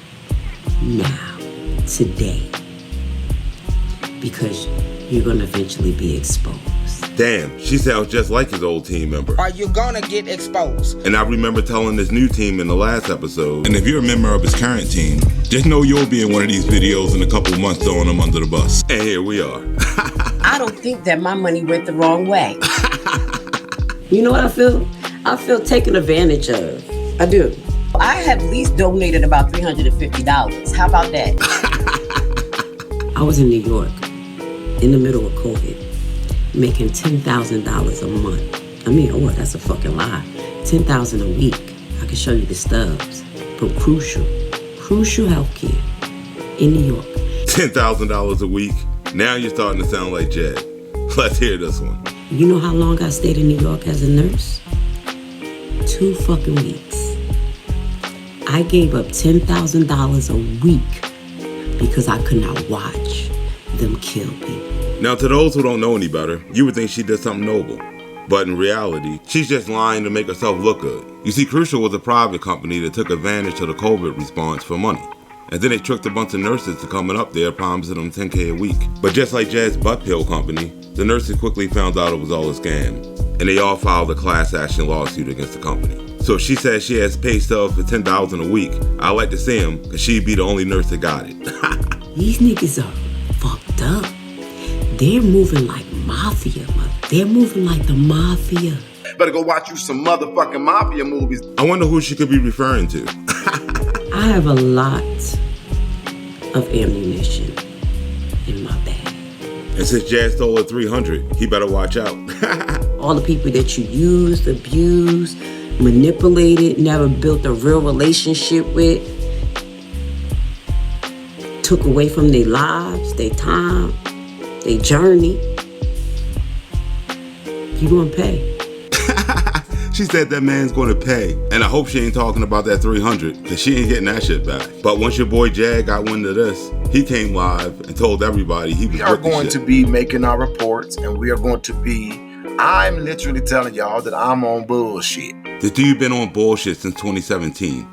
Now. Today. Because you're going to eventually be exposed. Damn, she sounds just like his old team member. Are you gonna get exposed? And I remember telling this new team in the last episode. And if you're a member of his current team, just know you'll be in one of these videos in a couple months throwing them under the bus. And here we are. I don't think that my money went the wrong way. You know what I feel? I feel taken advantage of. I do. I have at least donated about $350. How about that? I was in New York in the middle of COVID, making $10,000 a month. I mean, that's a fucking lie. $10,000 a week. I can show you the stubs. But crucial healthcare in New York. $10,000 a week. Now you're starting to sound like Jed. Let's hear this one. You know how long I stayed in New York as a nurse? 2 fucking weeks. I gave up $10,000 a week because I could not watch them kill people. Now, to those who don't know any better, you would think she did something noble. But in reality, she's just lying to make herself look good. You see, Crucial was a private company that took advantage of the COVID response for money. And then they tricked a bunch of nurses to coming up there promising them $10K a week. But just like Jed's butt pill company, the nurses quickly found out it was all a scam. And they all filed a class action lawsuit against the company. So if she says she has pay stubs for $10,000 a week, I'd like to see him, because she'd be the only nurse that got it. These niggas are fucked up. They're moving like mafia. They're moving like the mafia. Better go watch you some motherfucking mafia movies. I wonder who she could be referring to. I have a lot of ammunition in my bag. And since Jed stole her 300, he better watch out. All the people that you used, abused, manipulated, never built a real relationship with, took away from their lives, their time, their journey. You gonna pay. She said that man's gonna pay. And I hope she ain't talking about that 300, because she ain't getting that shit back. But once your boy Jed got wind of this, he came live and told everybody he was We are going to be making our reports, and we are going to be, I'm literally telling y'all that I'm on bullshit. The dude been on bullshit since 2017.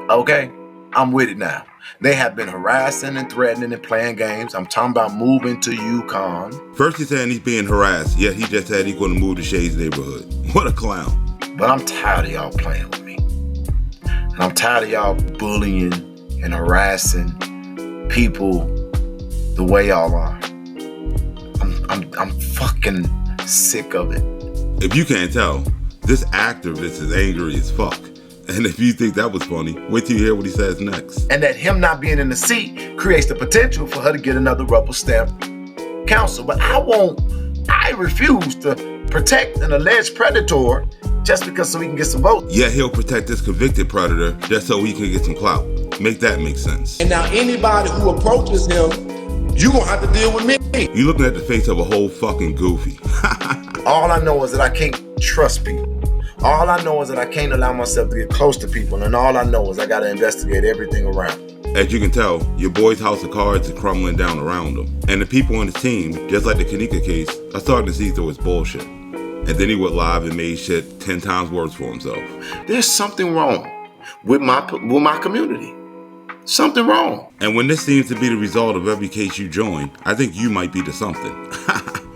Okay, I'm with it now. They have been harassing and threatening and playing games. I'm talking about moving to Yukon. First he's saying he's being harassed, yet he just said he's going to move to Shay's neighborhood. What a clown. But I'm tired of y'all playing with me. And I'm tired of y'all bullying and harassing people the way y'all are. I'm fucking sick of it. If you can't tell, this activist is angry as fuck. And if you think that was funny, wait till you hear what he says next. And that him not being in the seat creates the potential for her to get another rubber stamp counsel. But I refuse to protect an alleged predator just because so he can get some votes. Yeah, he'll protect this convicted predator just so he can get some clout. Make that make sense. And now anybody who approaches him, you gonna have to deal with me. You looking at the face of a whole fucking goofy. All I know is that I can't trust people. All I know is that I can't allow myself to get close to people. And all I know is I gotta investigate everything around. As you can tell, your boy's house of cards is crumbling down around him. And the people on his team, just like the Kanika case, are starting to see through his bullshit. And then he went live and made shit 10 times worse for himself. There's something wrong with my community. Something wrong. And when this seems to be the result of every case you join, I think you might be the something.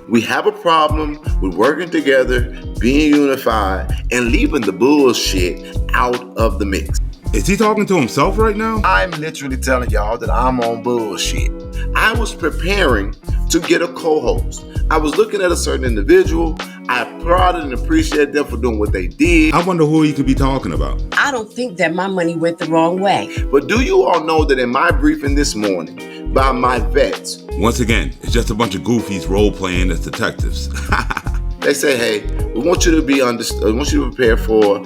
We have a problem with working together, being unified, and leaving the bullshit out of the mix. Is he talking to himself right now? I'm literally telling y'all that I'm on bullshit. I was preparing to get a co-host. I was looking at a certain individual. I applauded and appreciated them for doing what they did. I wonder who he could be talking about. I don't think that my money went the wrong way. But do you all know that in my briefing this morning by my vets, once again, it's just a bunch of goofies role-playing as detectives. They say, hey, we want you to be we want you to prepare for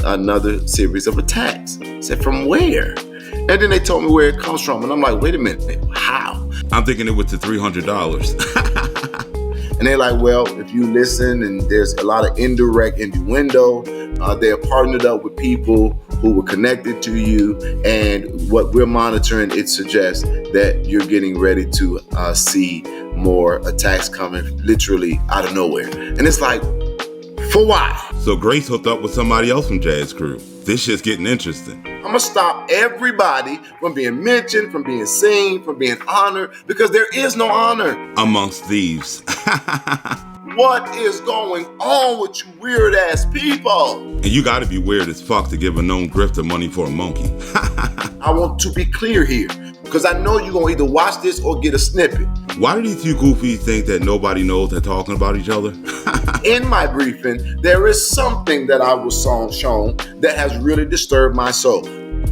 another series of attacks. I said, from where? And then they told me where it comes from. And I'm like, wait a minute, how? I'm thinking it was the $300. And they're like, well, if you listen and there's a lot of indirect innuendo, they're partnered up with people who were connected to you. And what we're monitoring, it suggests that you're getting ready to see more attacks coming literally out of nowhere. And it's like, for why? So Grace hooked up with somebody else from Jazz Crew. This shit's getting interesting. I'm gonna stop everybody from being mentioned, from being seen, from being honored, because there is no honor amongst thieves. What is going on with you weird ass people? And you gotta be weird as fuck to give a known grifter money for a monkey. I want to be clear here, because I know you're gonna either watch this or get a snippet. Why do these two goofies think that nobody knows they're talking about each other? In my briefing, there is something that I was shown that has really disturbed my soul.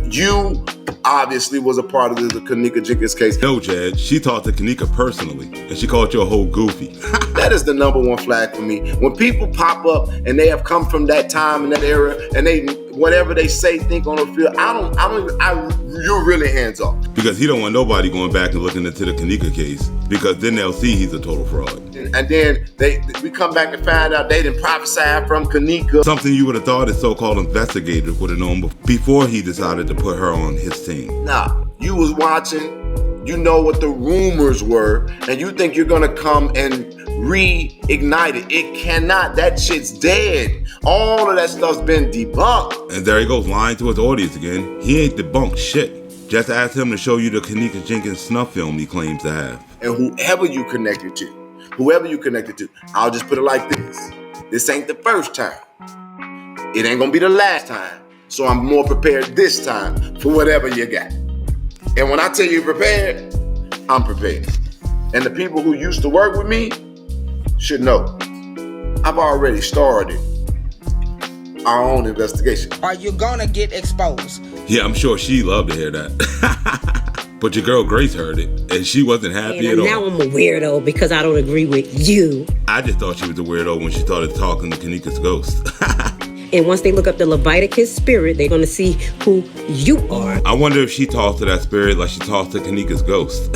You obviously was a part of the Kanika Jenkins case. No, Jed, she talked to Kanika personally, and she called you a whole goofy. That is the number one flag for me. When people pop up and they have come from that time and that era, and they whatever they say, think on the field, you're really hands off. Because he don't want nobody going back and looking into the Kanika case, because then they'll see he's a total fraud. And then we come back and find out they didn't prophesy from Kanika. Something you would have thought his so-called investigator would have known before he decided to put her on his team. Nah, you was watching, you know what the rumors were, and you think you're gonna come and reignite it. It cannot. That shit's dead. All of that stuff's been debunked. And there he goes lying to his audience again. He ain't debunked shit. Just ask him to show you the Kanika Jenkins snuff film he claims to have. And whoever you connected to, I'll just put it like this. This ain't the first time. It ain't gonna be the last time. So I'm more prepared this time for whatever you got. And when I tell you prepared, I'm prepared. And the people who used to work with me should know I've already started our own investigation. Are you gonna get exposed? Yeah, I'm sure she loved to hear that. But your girl Grace heard it, and she wasn't happy at all. Now I'm a weirdo because I don't agree with you. I just thought she was a weirdo when she started talking to Kanika's ghost. And once they look up the Leviticus spirit, they're going to see who you are. I wonder if she talks to that spirit like she talks to Kanika's ghost.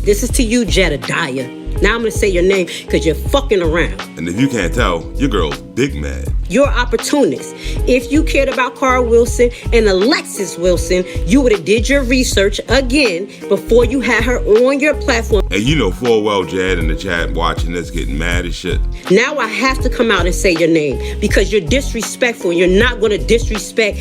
This is to you, Jedidiah. Now I'm going to say your name because you're fucking around. And if you can't tell, your girl's big mad. You're opportunist. If you cared about Carl Wilson and Alexis Wilson, you would have did your research again before you had her on your platform. And you know full well Jad in the chat watching this getting mad as shit. Now I have to come out and say your name because you're disrespectful. You're not going to disrespect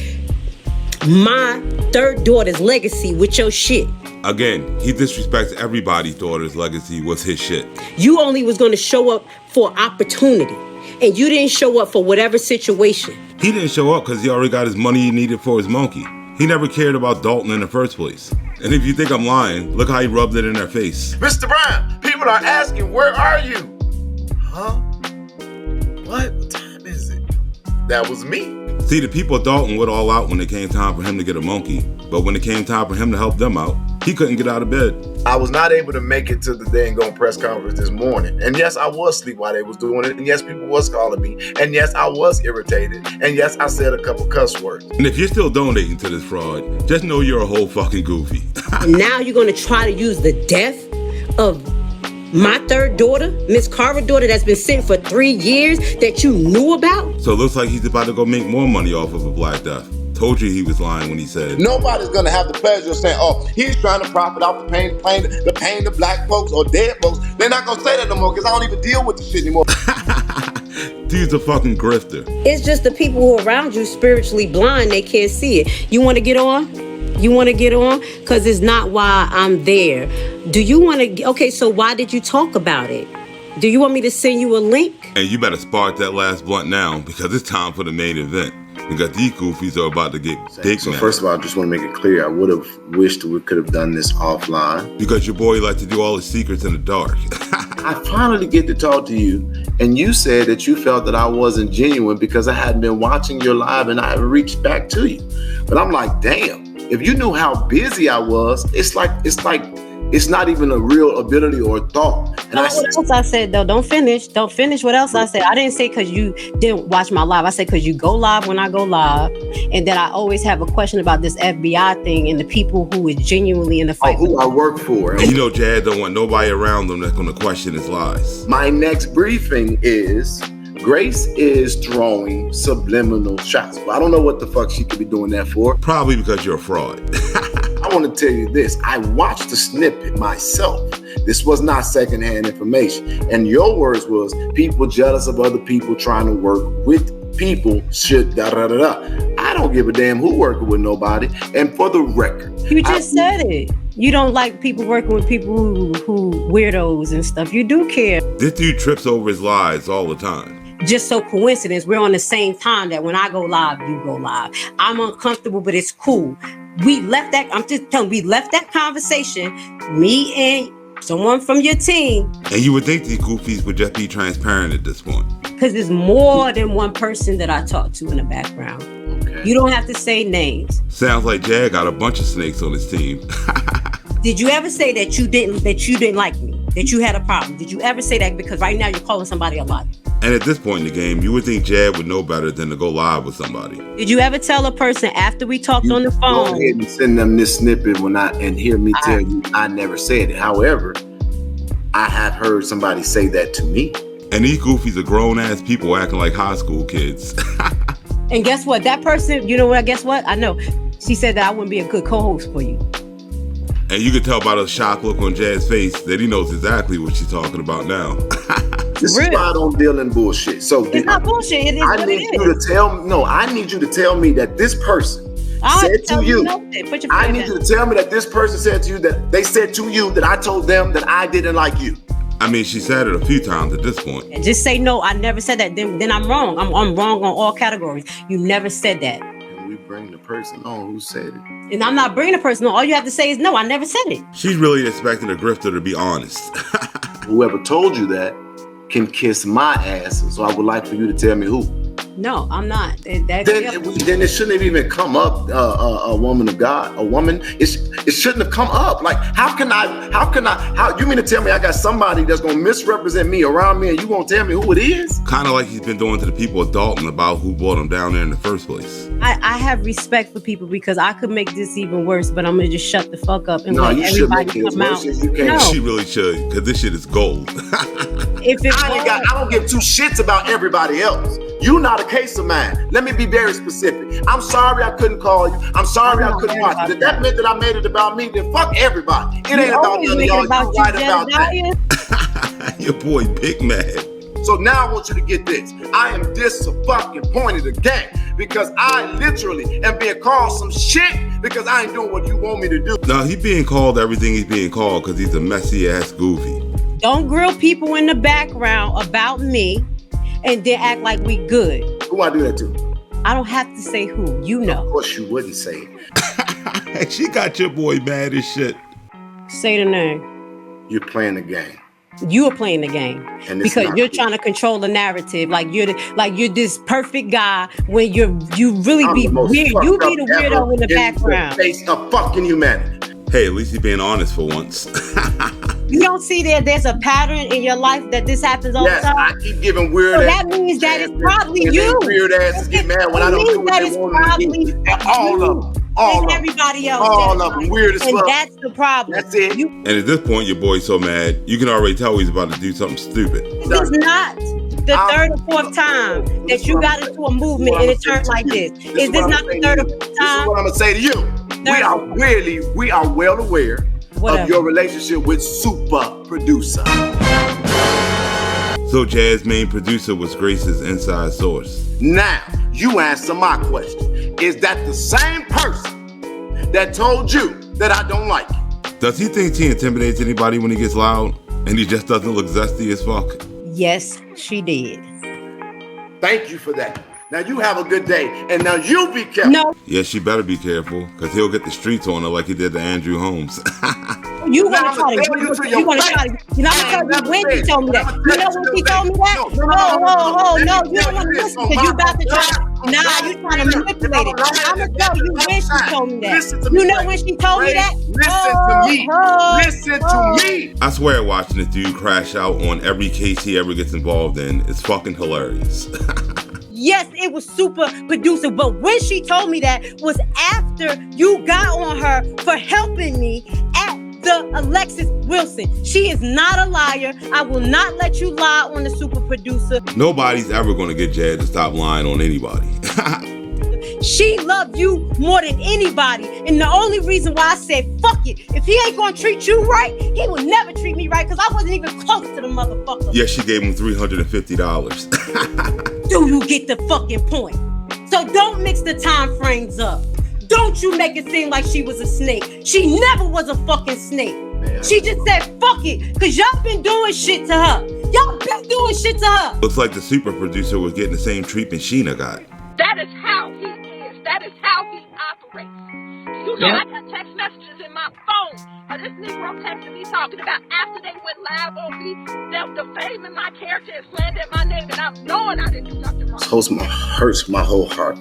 my third daughter's legacy with your shit. Again, he disrespects everybody's daughter's legacy with his shit. You only was going to show up for opportunity, and you didn't show up for whatever situation. He didn't show up because he already got his money he needed for his monkey. He never cared about Dalton in the first place. And if you think I'm lying, look how he rubbed it in their face. Mr. Brown, people are asking, where are you? Huh? What time is it? That was me. See, the people of Dalton went all out when it came time for him to get a monkey. But when it came time for him to help them out, He couldn't get out of bed. I was not able to make it to the dang on press conference this morning. And yes, I was asleep while they was doing it. And yes, people was calling me. And yes, I was irritated. And yes, I said a couple cuss words. And if you're still donating to this fraud, just know you're a whole fucking goofy. And now you're going to try to use the death of my third daughter, Miss Carver's daughter, that's been sitting for 3 years that you knew about? So it looks like he's about to go make more money off of a Black Death. Told you he was lying when he said nobody's gonna have the pleasure of saying, "Oh, he's trying to profit off the pain of black folks or dead folks." They're not gonna say that no more because I don't even deal with the shit anymore. Dude's a fucking grifter. It's just the people who are around you spiritually blind. They can't see it. You want to get on? You want to get on? Because it's not why I'm there. Do you want to? Okay, so why did you talk about it? Do you want me to send you a link? And you better spark that last blunt now because it's time for the main event. Because these goofies are about to get dick So mad. first of all, I just want to make it clear, I would have wished we could have done this offline. Because your boy likes to do all his secrets in the dark. I finally get to talk to you, and you said that you felt that I wasn't genuine because I hadn't been watching your live and I haven't reached back to you. But I'm like, damn, if you knew how busy I was, it's not even a real ability or thought. And what else I said though? Don't finish what else I said. I didn't say because you didn't watch my live. I said because you go live when I go live, and that I always have a question about this FBI thing and the people who is genuinely in the fight. Who I work for. And you know Jad don't want nobody around them that's going to question his lies. My next briefing is Grace is throwing subliminal shots. Well, I don't know what the fuck she could be doing that for. Probably because you're a fraud. I want to tell you this. I watched the snippet myself. This was not secondhand information. And your words was people jealous of other people trying to work with people should da-da-da-da. I don't give a damn who working with nobody. And for the record. You just said it. You don't like people working with people who weirdos and stuff. You do care. This dude trips over his lies all the time. Just so coincidence, we're on the same time that when I go live, you go live. I'm uncomfortable, but it's cool. We left that, I'm just telling you, we left that conversation, me and someone from your team. And you would think these goofies would just be transparent at this point. Because there's more than one person that I talk to in the background. Okay. You don't have to say names. Sounds like Jag got a bunch of snakes on his team. Did you ever say that you didn't like me? That you had a problem? Did you ever say that? Because right now you're calling somebody a liar. And at this point in the game, you would think Jad would know better than to go live with somebody. Did you ever tell a person after we talked on the phone? Go ahead and send them this snippet and hear me tell you I never said it. However, I have heard somebody say that to me. And these goofies are grown-ass people acting like high school kids. And guess what? That person, you know what? Guess what? I know. She said that I wouldn't be a good co-host for you. And you can tell by the shock look on Jad's face that he knows exactly what she's talking about now. This is why I don't deal in bullshit. So it's not bullshit. It is I need you to tell me that this person said to you. I need you to tell me that this person said to you that they said to you that I told them that I didn't like you. I mean, she said it a few times at this point. And just say no. I never said that. Then I'm wrong. I'm wrong on all categories. You never said that. And we bring the person on who said it. And I'm not bringing the person on. All you have to say is no. I never said it. She's really expecting a grifter to be honest. Whoever told you that can kiss my ass. So I would like for you to tell me who. No, I'm not. Then it shouldn't have even come up. A woman of God, a woman. It shouldn't have come up. Like how you mean to tell me I got somebody that's gonna misrepresent me around me and you won't tell me who it is? Kind of like he's been doing to the people of Dalton about who brought him down there in the first place. I have respect for people because I could make this even worse, but I'm gonna just shut the fuck up and let everybody come out. No. She really should, because this shit is gold. I don't give two shits about everybody else. You not a case of mine. Let me be very specific. I'm sorry I couldn't call you. I'm sorry I couldn't watch you. If that meant that I made it about me, then fuck everybody. It ain't about none of y'all. You right about that. Your boy Big Mad. So now I want you to get this. I am disappointed again because I literally am being called some shit because I ain't doing what you want me to do. No, he being called everything he's being called because he's a messy ass goofy. Don't grill people in the background about me and then act like we good. Who I do that to? I don't have to say who. You know. Of course you wouldn't say it. She got your boy mad as shit. Say the name. You're playing the game. You are playing the game because you're trying to control the narrative. Like you're this perfect guy when you really be weird. You be the weirdo in the background. Face of fucking humanity. Hey, at least he's being honest for once. You don't see there's a pattern in your life that this happens all the time? I keep giving weird So ass. that means that it's probably and you. Weird asses get mad when I don't do what that they it's want them probably to do. All of them. All of them. Everybody else. All of them. Weird as fuck. And that's the problem. That's it. And at this point, your boy's so mad, you can already tell he's about to do something stupid. This is not the third or fourth time that you got into a movement and it turned like this. Is this not the third or fourth time? This is what I'm going to say to you. We are well aware of your relationship with Super Producer. So Jaz's main producer was Grace's inside source. Now, you answer my question. Is that the same person that told you that I don't like you? Does he think she intimidates anybody when he gets loud? And he just doesn't look zesty as fuck? Yes, she did. Thank you for that. Now you have a good day, and now you be careful. No. Yeah, she better be careful, because he'll get the streets on her like he did to Andrew Holmes. You want to try to you want to try to, you know, I'm going to tell you when she told me that. You know when she told me that? No, you don't want to listen because you about to try. Nah, you trying to manipulate it. I'm going to tell you when she told me that. You know when she told me that? Listen to me. I swear watching this dude crash out on every case he ever gets involved in is fucking hilarious. Yes, it was Super Producer, but when she told me that was after you got on her for helping me at the Alexis Wilson. She is not a liar. I will not let you lie on the Super Producer. Nobody's ever going to get Jed to stop lying on anybody. She loved you more than anybody. And the only reason why I said, fuck it, if he ain't gonna treat you right, he will never treat me right because I wasn't even close to the motherfucker. Yeah, she gave him $350. Do you get the fucking point? So don't mix the time frames up. Don't you make it seem like she was a snake. She never was a fucking snake. She just said, fuck it, because y'all been doing shit to her. Y'all been doing shit to her. Looks like the Super Producer was getting the same treatment Sheena got. That is how he is. That is how he operates. You know, I got text messages in my phone of this Negro texting me talking about after they went live on me, they're defaming my character and slandering my name, and I'm knowing I didn't do nothing wrong. Hurts my whole heart.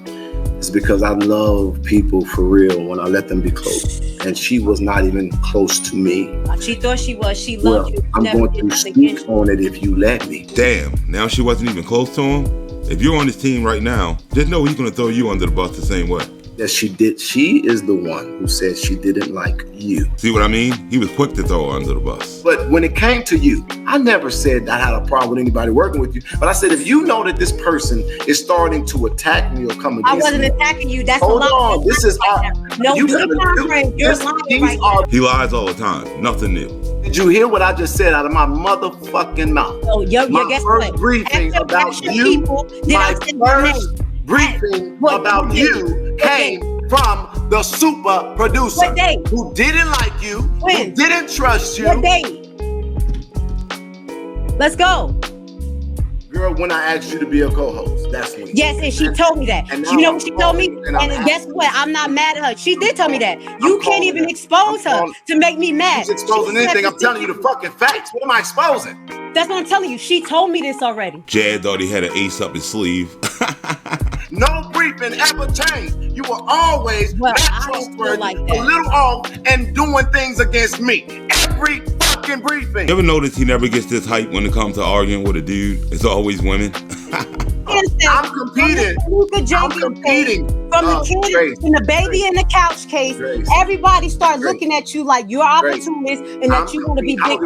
It's because I love people for real when I let them be close. And she was not even close to me. She thought she was. She loved you. I'm going to speak on it if you let me. Damn, now she wasn't even close to him? If you're on his team right now, just know he's going to throw you under the bus the same way. Yes, she did. She is the one who said she didn't like you. See what I mean? He was quick to throw her under the bus. But when it came to you, I never said I had a problem with anybody working with you. But I said, if you know that this person is starting to attack me or come against me. I wasn't attacking you. That's hold a lie. on. This is our... No, you're lying right now. He lies all the time. Nothing new. Did you hear what I just said out of my motherfucking mouth? Oh, my first briefing about you, my first briefing about you came from the Super Producer who didn't like you, who didn't trust you. What date? Let's go. Girl, when I asked you to be a co-host, that's when. Yes, and she told me that. You know what she told me? And guess what? I'm not mad at her. She did tell me that. You can't even expose her to make me mad. She's exposing anything. I'm telling you the fucking facts. What am I exposing? That's what I'm telling you. She told me this already. Jed thought he had an ace up his sleeve. No briefing ever changed. You were always not trustworthy, a little off, and doing things against me. Every fucking briefing. You ever notice he never gets this hype when it comes to arguing with a dude? It's always women. I'm competing. I'm competing. From the kid, from the baby in the couch case, everybody start looking at you like you're opportunist and that you want to be big.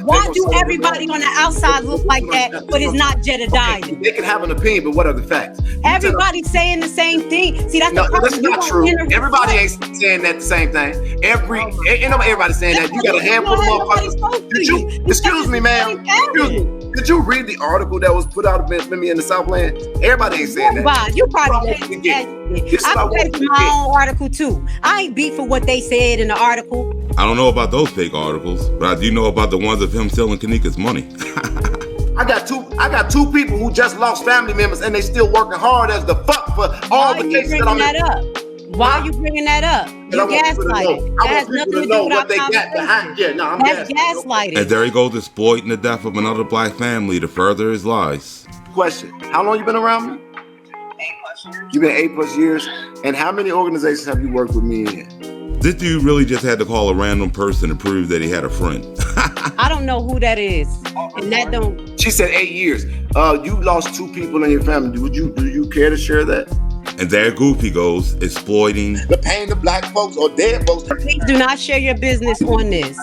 Why do everybody on the outside look like that, but it's not Jedidiah? Okay, they can have an opinion, but what are the facts? Everybody's saying the same thing. See, that's the problem. That's not true. Everybody ain't saying that the same thing. Ain't nobody saying that. You got a handful of motherfuckers. Excuse me, ma'am. Excuse me. Did you read the article that was put out about me in the Southland? Everybody ain't saying that. Wow, you probably did. I paid for my own article too. I ain't beat for what they said in the article. I don't know about those fake articles, but I do know about the ones of him stealing Kanika's money. I got two people who just lost family members and they still working hard as the fuck for all the cases that I'm in. Why are you bringing that up? You gaslighting. That has nothing to do with our conversation. That's gaslighting. And there he goes exploiting the death of another black family to further his lies. Question: how long you been around me? 8+ years. You've been 8+ years. And how many organizations have you worked with me in? This dude really just had to call a random person to prove that he had a friend. I don't know who that is. And that don't. She said 8 years. You lost 2 people in your family. Do you care to share that? And there Goofy goes, exploiting the pain of black folks or dead folks. Please do not share your business on this.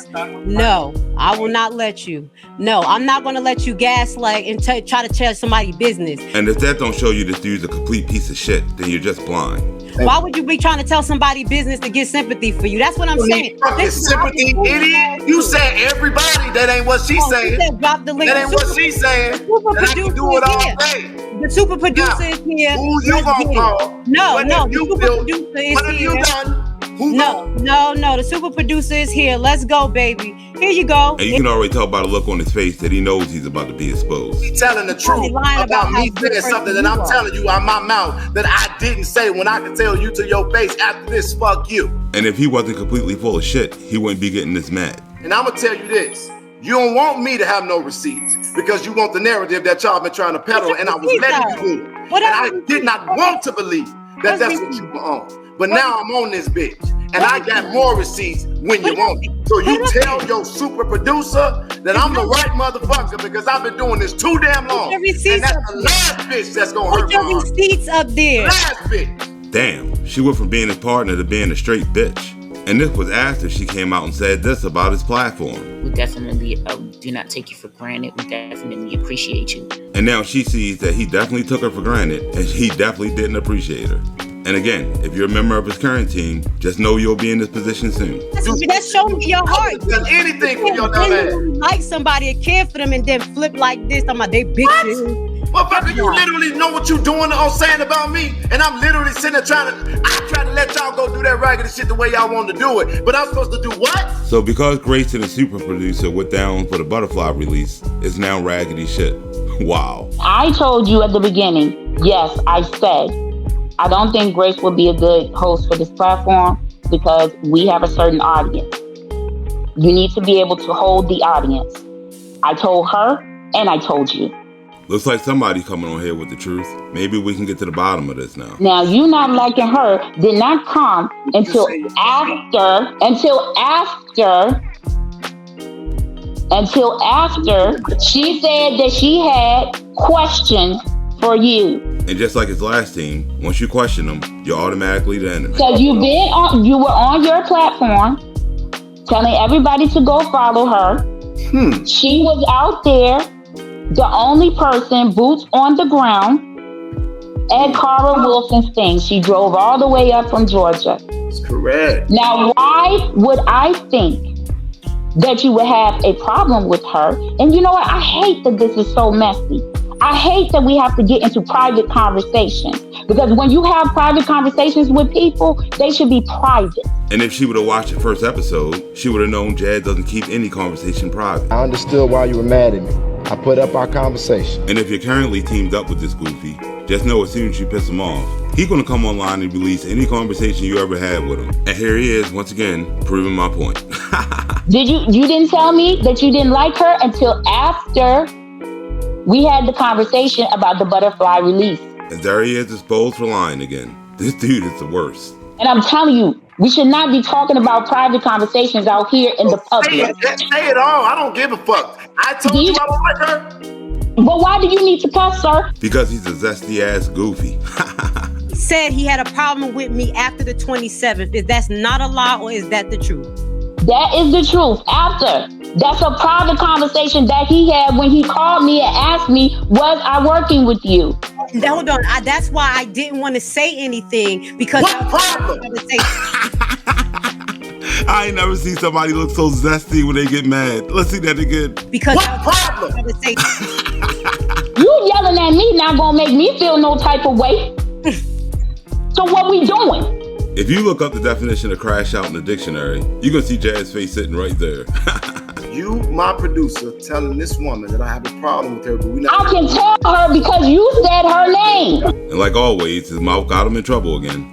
No, I will not let you. No, I'm not going to let you gaslight and try to tell somebody's business. And if that don't show you this dude's a complete piece of shit, then you're just blind. Why would you be trying to tell somebody business to get sympathy for you? That's what I'm saying. Sympathy, idiot. You said everybody. That ain't what she's saying. Drop the link. That ain't what she's saying. Super producer do it all here. day. The super producer is here. Who you gonna call? No, the you super producer is what have here. you done? No. The super producer is here. Let's go, baby. Here you go. And you can already tell by the look on his face that he knows he's about to be exposed. He's telling the truth about me saying something that I'm telling you out my mouth that I didn't say when I can tell you to your face after this, fuck you. And if he wasn't completely full of shit, he wouldn't be getting this mad. And I'm gonna tell you this. You don't want me to have no receipts because you want the narrative that y'all been trying to peddle, and I was letting you do it. And I did not want to believe that that's what you were on. But now I'm on this bitch, and I got more receipts when you want it. So you tell your super producer that I'm the right motherfucker because I've been doing this too damn long. And that's the last bitch that's gonna hurt my heart. Put your receipts up there. Last bitch. Damn, she went from being his partner to being a straight bitch. And this was after she came out and said this about his platform. We definitely do not take you for granted. We definitely appreciate you. And now she sees that he definitely took her for granted and he definitely didn't appreciate her. And again, if you're a member of his current team, just know you'll be in this position soon. That's showing me your heart. Done anything for your dumb ass. Like somebody and care for them and then flip like this. I'm like, they bitches. Motherfucker, you literally know what you doing or saying about me, and I'm literally sitting there trying to let y'all go do that raggedy shit the way y'all want to do it. But I'm supposed to do what? So because Grace and the super producer went down for the Butterfly release, it's now raggedy shit. Wow. I told you at the beginning, yes, I said, I don't think Grace would be a good host for this platform because we have a certain audience. You need to be able to hold the audience. I told her and I told you. Looks like somebody coming on here with the truth. Maybe we can get to the bottom of this now. Now, you not liking her did not come until after she said that she had questions for you. And just like his last team, once you question them, you're automatically the enemy. So you were on your platform telling everybody to go follow her. She was out there, the only person, boots on the ground, at Cara Wilson's thing. She drove all the way up from Georgia. That's correct. Now, why would I think that you would have a problem with her? And you know what? I hate that this is so messy. I hate that we have to get into private conversations. Because when you have private conversations with people, they should be private. And if she would have watched the first episode, she would have known Jed doesn't keep any conversation private. I understood why you were mad at me. I put up our conversation. And if you're currently teamed up with this Goofy, just know as soon as you piss him off, he's gonna come online and release any conversation you ever had with him. And here he is, once again, proving my point. You didn't tell me that you didn't like her until after we had the conversation about the Butterfly release. And there he is, exposed for lying again. This dude is the worst. And I'm telling you, we should not be talking about private conversations out here in the public. Say it all. I don't give a fuck. I told you I don't like her. But why do you need to cuss, sir? Because he's a zesty ass Goofy. Said he had a problem with me after the 27th. Is that not a lie or is that the truth? That is the truth. After. That's a private conversation that he had when he called me and asked me, was I working with you? Hold on. That's why I didn't want to say anything because what problem? I ain't never seen somebody look so zesty when they get mad. Let's see that again. Because what problem? You yelling at me not gonna make me feel no type of way. So what we doing? If you look up the definition of crash out in the dictionary, you're gonna see Jaz's face sitting right there. You, my producer, telling this woman that I have a problem with her, but we not. I can tell her because you said her name. And like always, his mouth got him in trouble again.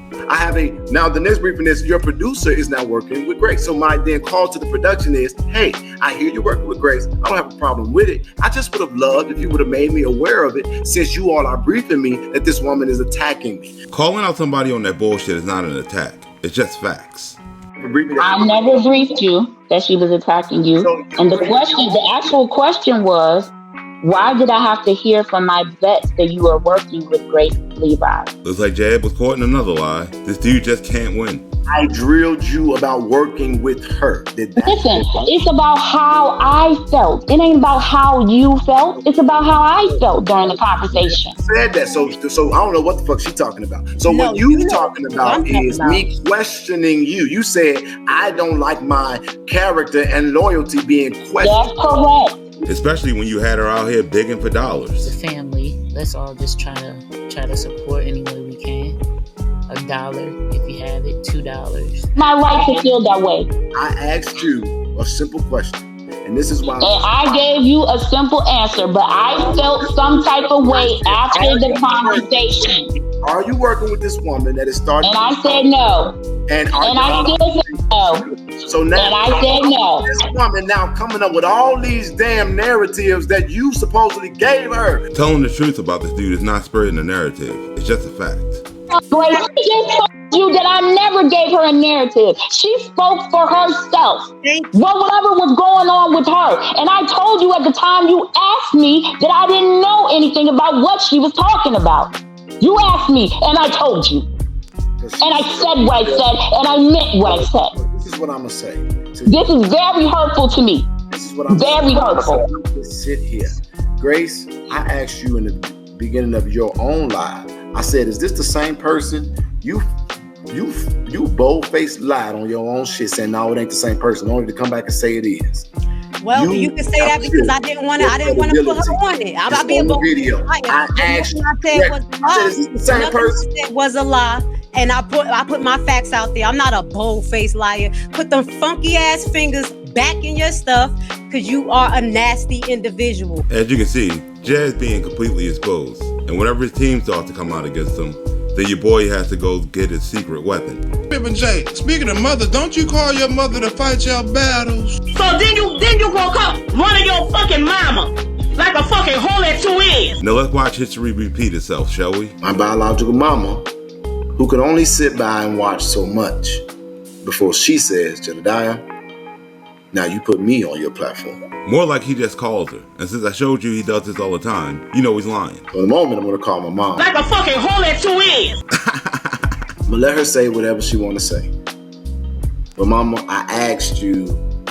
Now the next briefing is your producer is now working with Grace. So my then call to the production is, hey, I hear you're working with Grace. I don't have a problem with it. I just would have loved if you would have made me aware of it since you all are briefing me that this woman is attacking me. Calling out somebody on that bullshit is not an attack. It's just facts. I never briefed you that she was attacking you. And the actual question was, why did I have to hear from my vets that you are working with Grace Levi? Looks like Jad was caught in another lie. This dude just can't win. I drilled you about working with her. Listen, it's about how I felt. It ain't about how you felt. It's about how I felt during the conversation. Said that, so I don't know what the fuck she's talking about. So what you talking about is me questioning you. You said I don't like my character and loyalty being questioned. That's correct. Especially when you had her out here begging for dollars. The family. Let's all just try to support any way we can. $1 if you have it, $2. My right to feel that way. I asked you a simple question, and this is why. And I gave you a simple answer, but I felt some type of way after the conversation. Are you working with this woman that is starting? And I said no. And I still said no. So now, and I said no. This woman now coming up with all these damn narratives that you supposedly gave her. Telling the truth about this dude is not spreading a narrative. It's just a fact. Grace, she just told you that I never gave her a narrative. She spoke for herself. Whatever was going on with her. And I told you at the time you asked me that I didn't know anything about what she was talking about. You asked me, and I told you. And I said what I said, and I meant what I said. This is what I'm going to say. This is very hurtful to me. This is what I'm very hurtful. Sit here. Grace, I asked you in the beginning of your own live. I said, is this the same person? You bold-faced lied on your own shit saying, no, it ain't the same person, only to come back and say it is. Well, you can say that because I didn't want to put her on it. I'll be able video. I asked you. Is this the same person? It was a lie. And I put my facts out there. I'm not a bold-faced liar. Put them funky ass fingers back in your stuff because you are a nasty individual. As you can see, Jad's being completely exposed. And whenever his team starts to come out against him, then your boy has to go get his secret weapon. Pippin J, speaking of mother, don't you call your mother to fight your battles? So then you gonna come running your fucking mama like a fucking hole at 2 ends. Now let's watch history repeat itself, shall we? My biological mama, who could only sit by and watch so much before she says, Jedidiah, now you put me on your platform. More like he just calls her. And since I showed you he does this all the time, you know he's lying. For the moment, I'm going to call my mom. Like a fucking hole at 2 ends. I'm going to let her say whatever she want to say. But mama, I asked you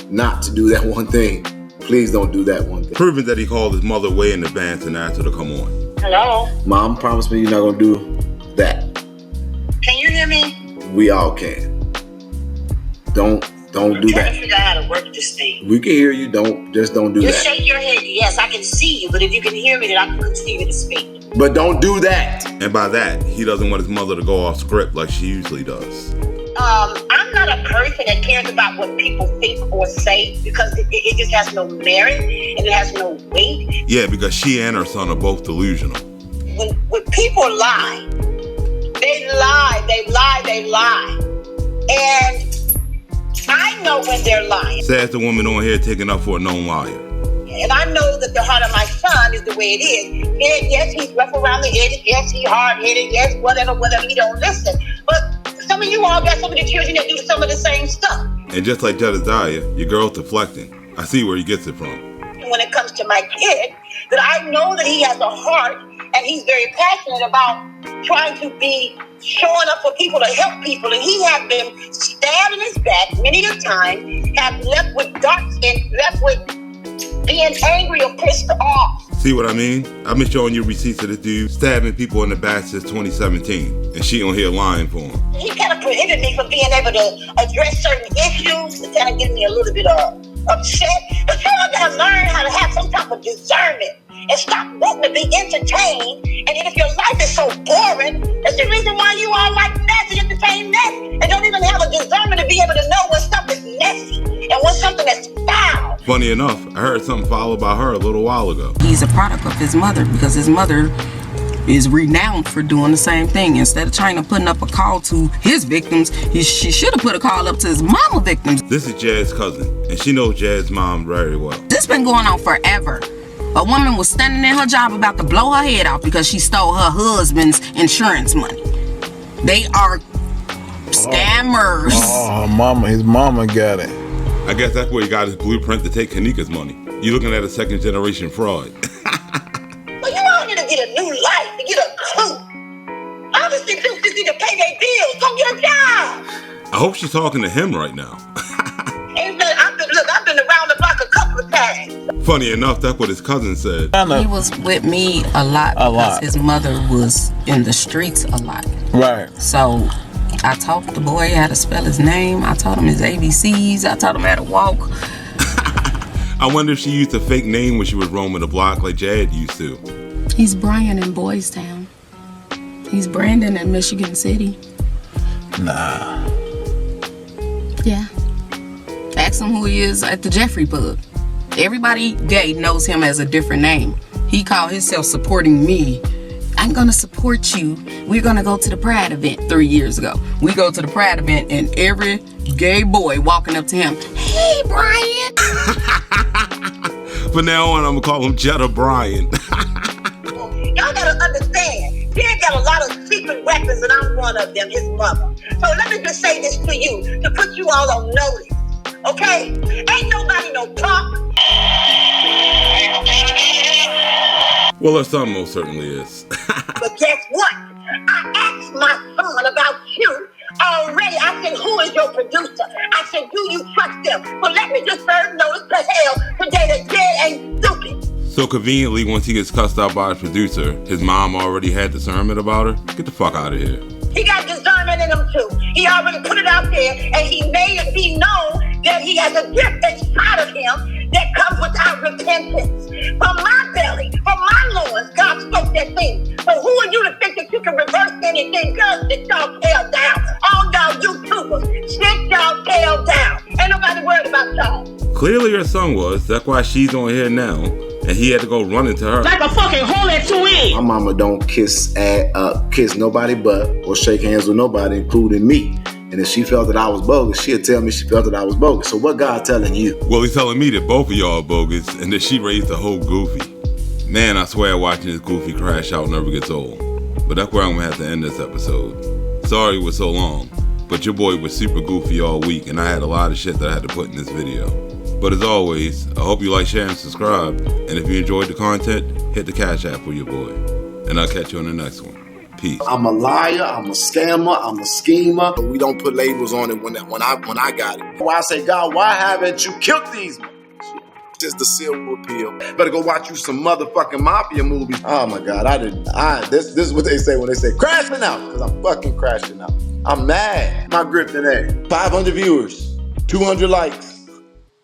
not to do that one thing. Please don't do that one thing. Proving that he called his mother way in advance and asked her to come on. Hello? Mom, promise me you're not going to do that. Can you hear me? We all can. Don't do that. I'm trying to figure out how to work this thing. We can hear you. Just don't do that. Just shake your head. Yes, I can see you, but if you can hear me, then I can continue to speak. But don't do that. And by that, he doesn't want his mother to go off script like she usually does. I'm not a person that cares about what people think or say because it just has no merit and it has no weight. Yeah, because she and her son are both delusional. When people lie, they lie. And I know when they're lying. Says the woman on here taking up for a known liar. And I know that the heart of my son is the way it is. And yes, he's rough around the edges. Yes, he's hard-headed. Yes, whatever, he don't listen. But some of you all got some of the children that do some of the same stuff. And just like Jedidiah, your girl's deflecting. I see where he gets it from. When it comes to my kid, that I know that he has a heart and he's very passionate about trying to be showing up for people to help people. And he has been stabbed in his back many a time, have left with dark skin, left with being angry or pissed off. See what I mean? I've been showing you receipts of this dude stabbing people in the back since 2017, and she on here lying for him. He kind of prohibited me from being able to address certain issues. It kind of gives me a little bit upset. But you all gotta learn how to have some type of discernment and stop wanting to be entertained. And then if your life is so boring, that's the reason why you all like mess and entertain mess and don't even have a discernment to be able to know when stuff is messy and when something is foul. Funny enough, I heard something foul about her a little while ago. He's a product of his mother because his mother is renowned for doing the same thing. Instead of trying to put up a call to his victims, she should have put a call up to his mama victims. This is Jad's cousin, and she knows Jad's mom very well. This been going on forever. A woman was standing in her job about to blow her head off because she stole her husband's insurance money. They are scammers. Oh, his mama got it. I guess that's where he got his blueprint to take Kanika's money. You're looking at a second generation fraud. Well, you all need to get a new life, to get a clue. Obviously, people just need to pay their bills. Go get a job. I hope she's talking to him right now. I've been around the block a couple of times. Funny enough, that's what his cousin said. He was with me a lot because his mother was in the streets a lot. Right. So I taught the boy how to spell his name. I taught him his ABCs. I taught him how to walk. I wonder if she used a fake name when she was roaming the block like Jad used to. He's Brian in Boys Town. He's Brandon in Michigan City. Nah. Yeah. Ask him who he is at the Jeffrey Pub. Everybody gay knows him as a different name. He called himself supporting me. I'm gonna support you. We're gonna go to the Pride event 3 years ago. We go to the Pride event and every gay boy walking up to him, hey, Brian. From now on, I'm gonna call him Jetta Brian. Y'all gotta understand, Dad got a lot of secret weapons and I'm one of them, his mother. So let me just say this to you, to put you all on notice. Okay? Ain't nobody no punk. Well, her son most certainly is. But guess what? I asked my son about you already. I said, who is your producer? I said, do you trust them? Well, let me just serve notice to hell today that Jed ain't stupid. So conveniently, once he gets cussed out by his producer, his mom already had discernment about her? Get the fuck out of here. He got discernment in him too. He already put it out there and he made it be known that he has a gift inside of him that comes without repentance. From my belly, from my loins, God spoke that thing. So who are you to think that you can reverse anything? Girl, sit y'all tail down. All y'all YouTubers, sit y'all tail down. Ain't nobody worried about y'all. Clearly her son was. That's why she's on here now. And he had to go running to her. Like a fucking hole at 2 ends. My mama don't kiss nobody but or shake hands with nobody, including me. And if she felt that I was bogus, she'd tell me she felt that I was bogus. So what God telling you? Well, he's telling me that both of y'all are bogus and that she raised the whole goofy. Man, I swear watching this goofy crash out never gets old. But that's where I'm gonna have to end this episode. Sorry it was so long, but your boy was super goofy all week and I had a lot of shit that I had to put in this video. But as always, I hope you like, share, and subscribe. And if you enjoyed the content, hit the Cash App for your boy. And I'll catch you on the next one. Peace. I'm a liar, I'm a scammer, I'm a schemer. But we don't put labels on it when I got it. Why I say, God, why haven't you killed these? Just the silver pill. Better go watch you some motherfucking mafia movies. Oh my God, this is what they say when they say crashing out, because I'm fucking crashing out. I'm mad. My grip today. 500 viewers, 200 likes.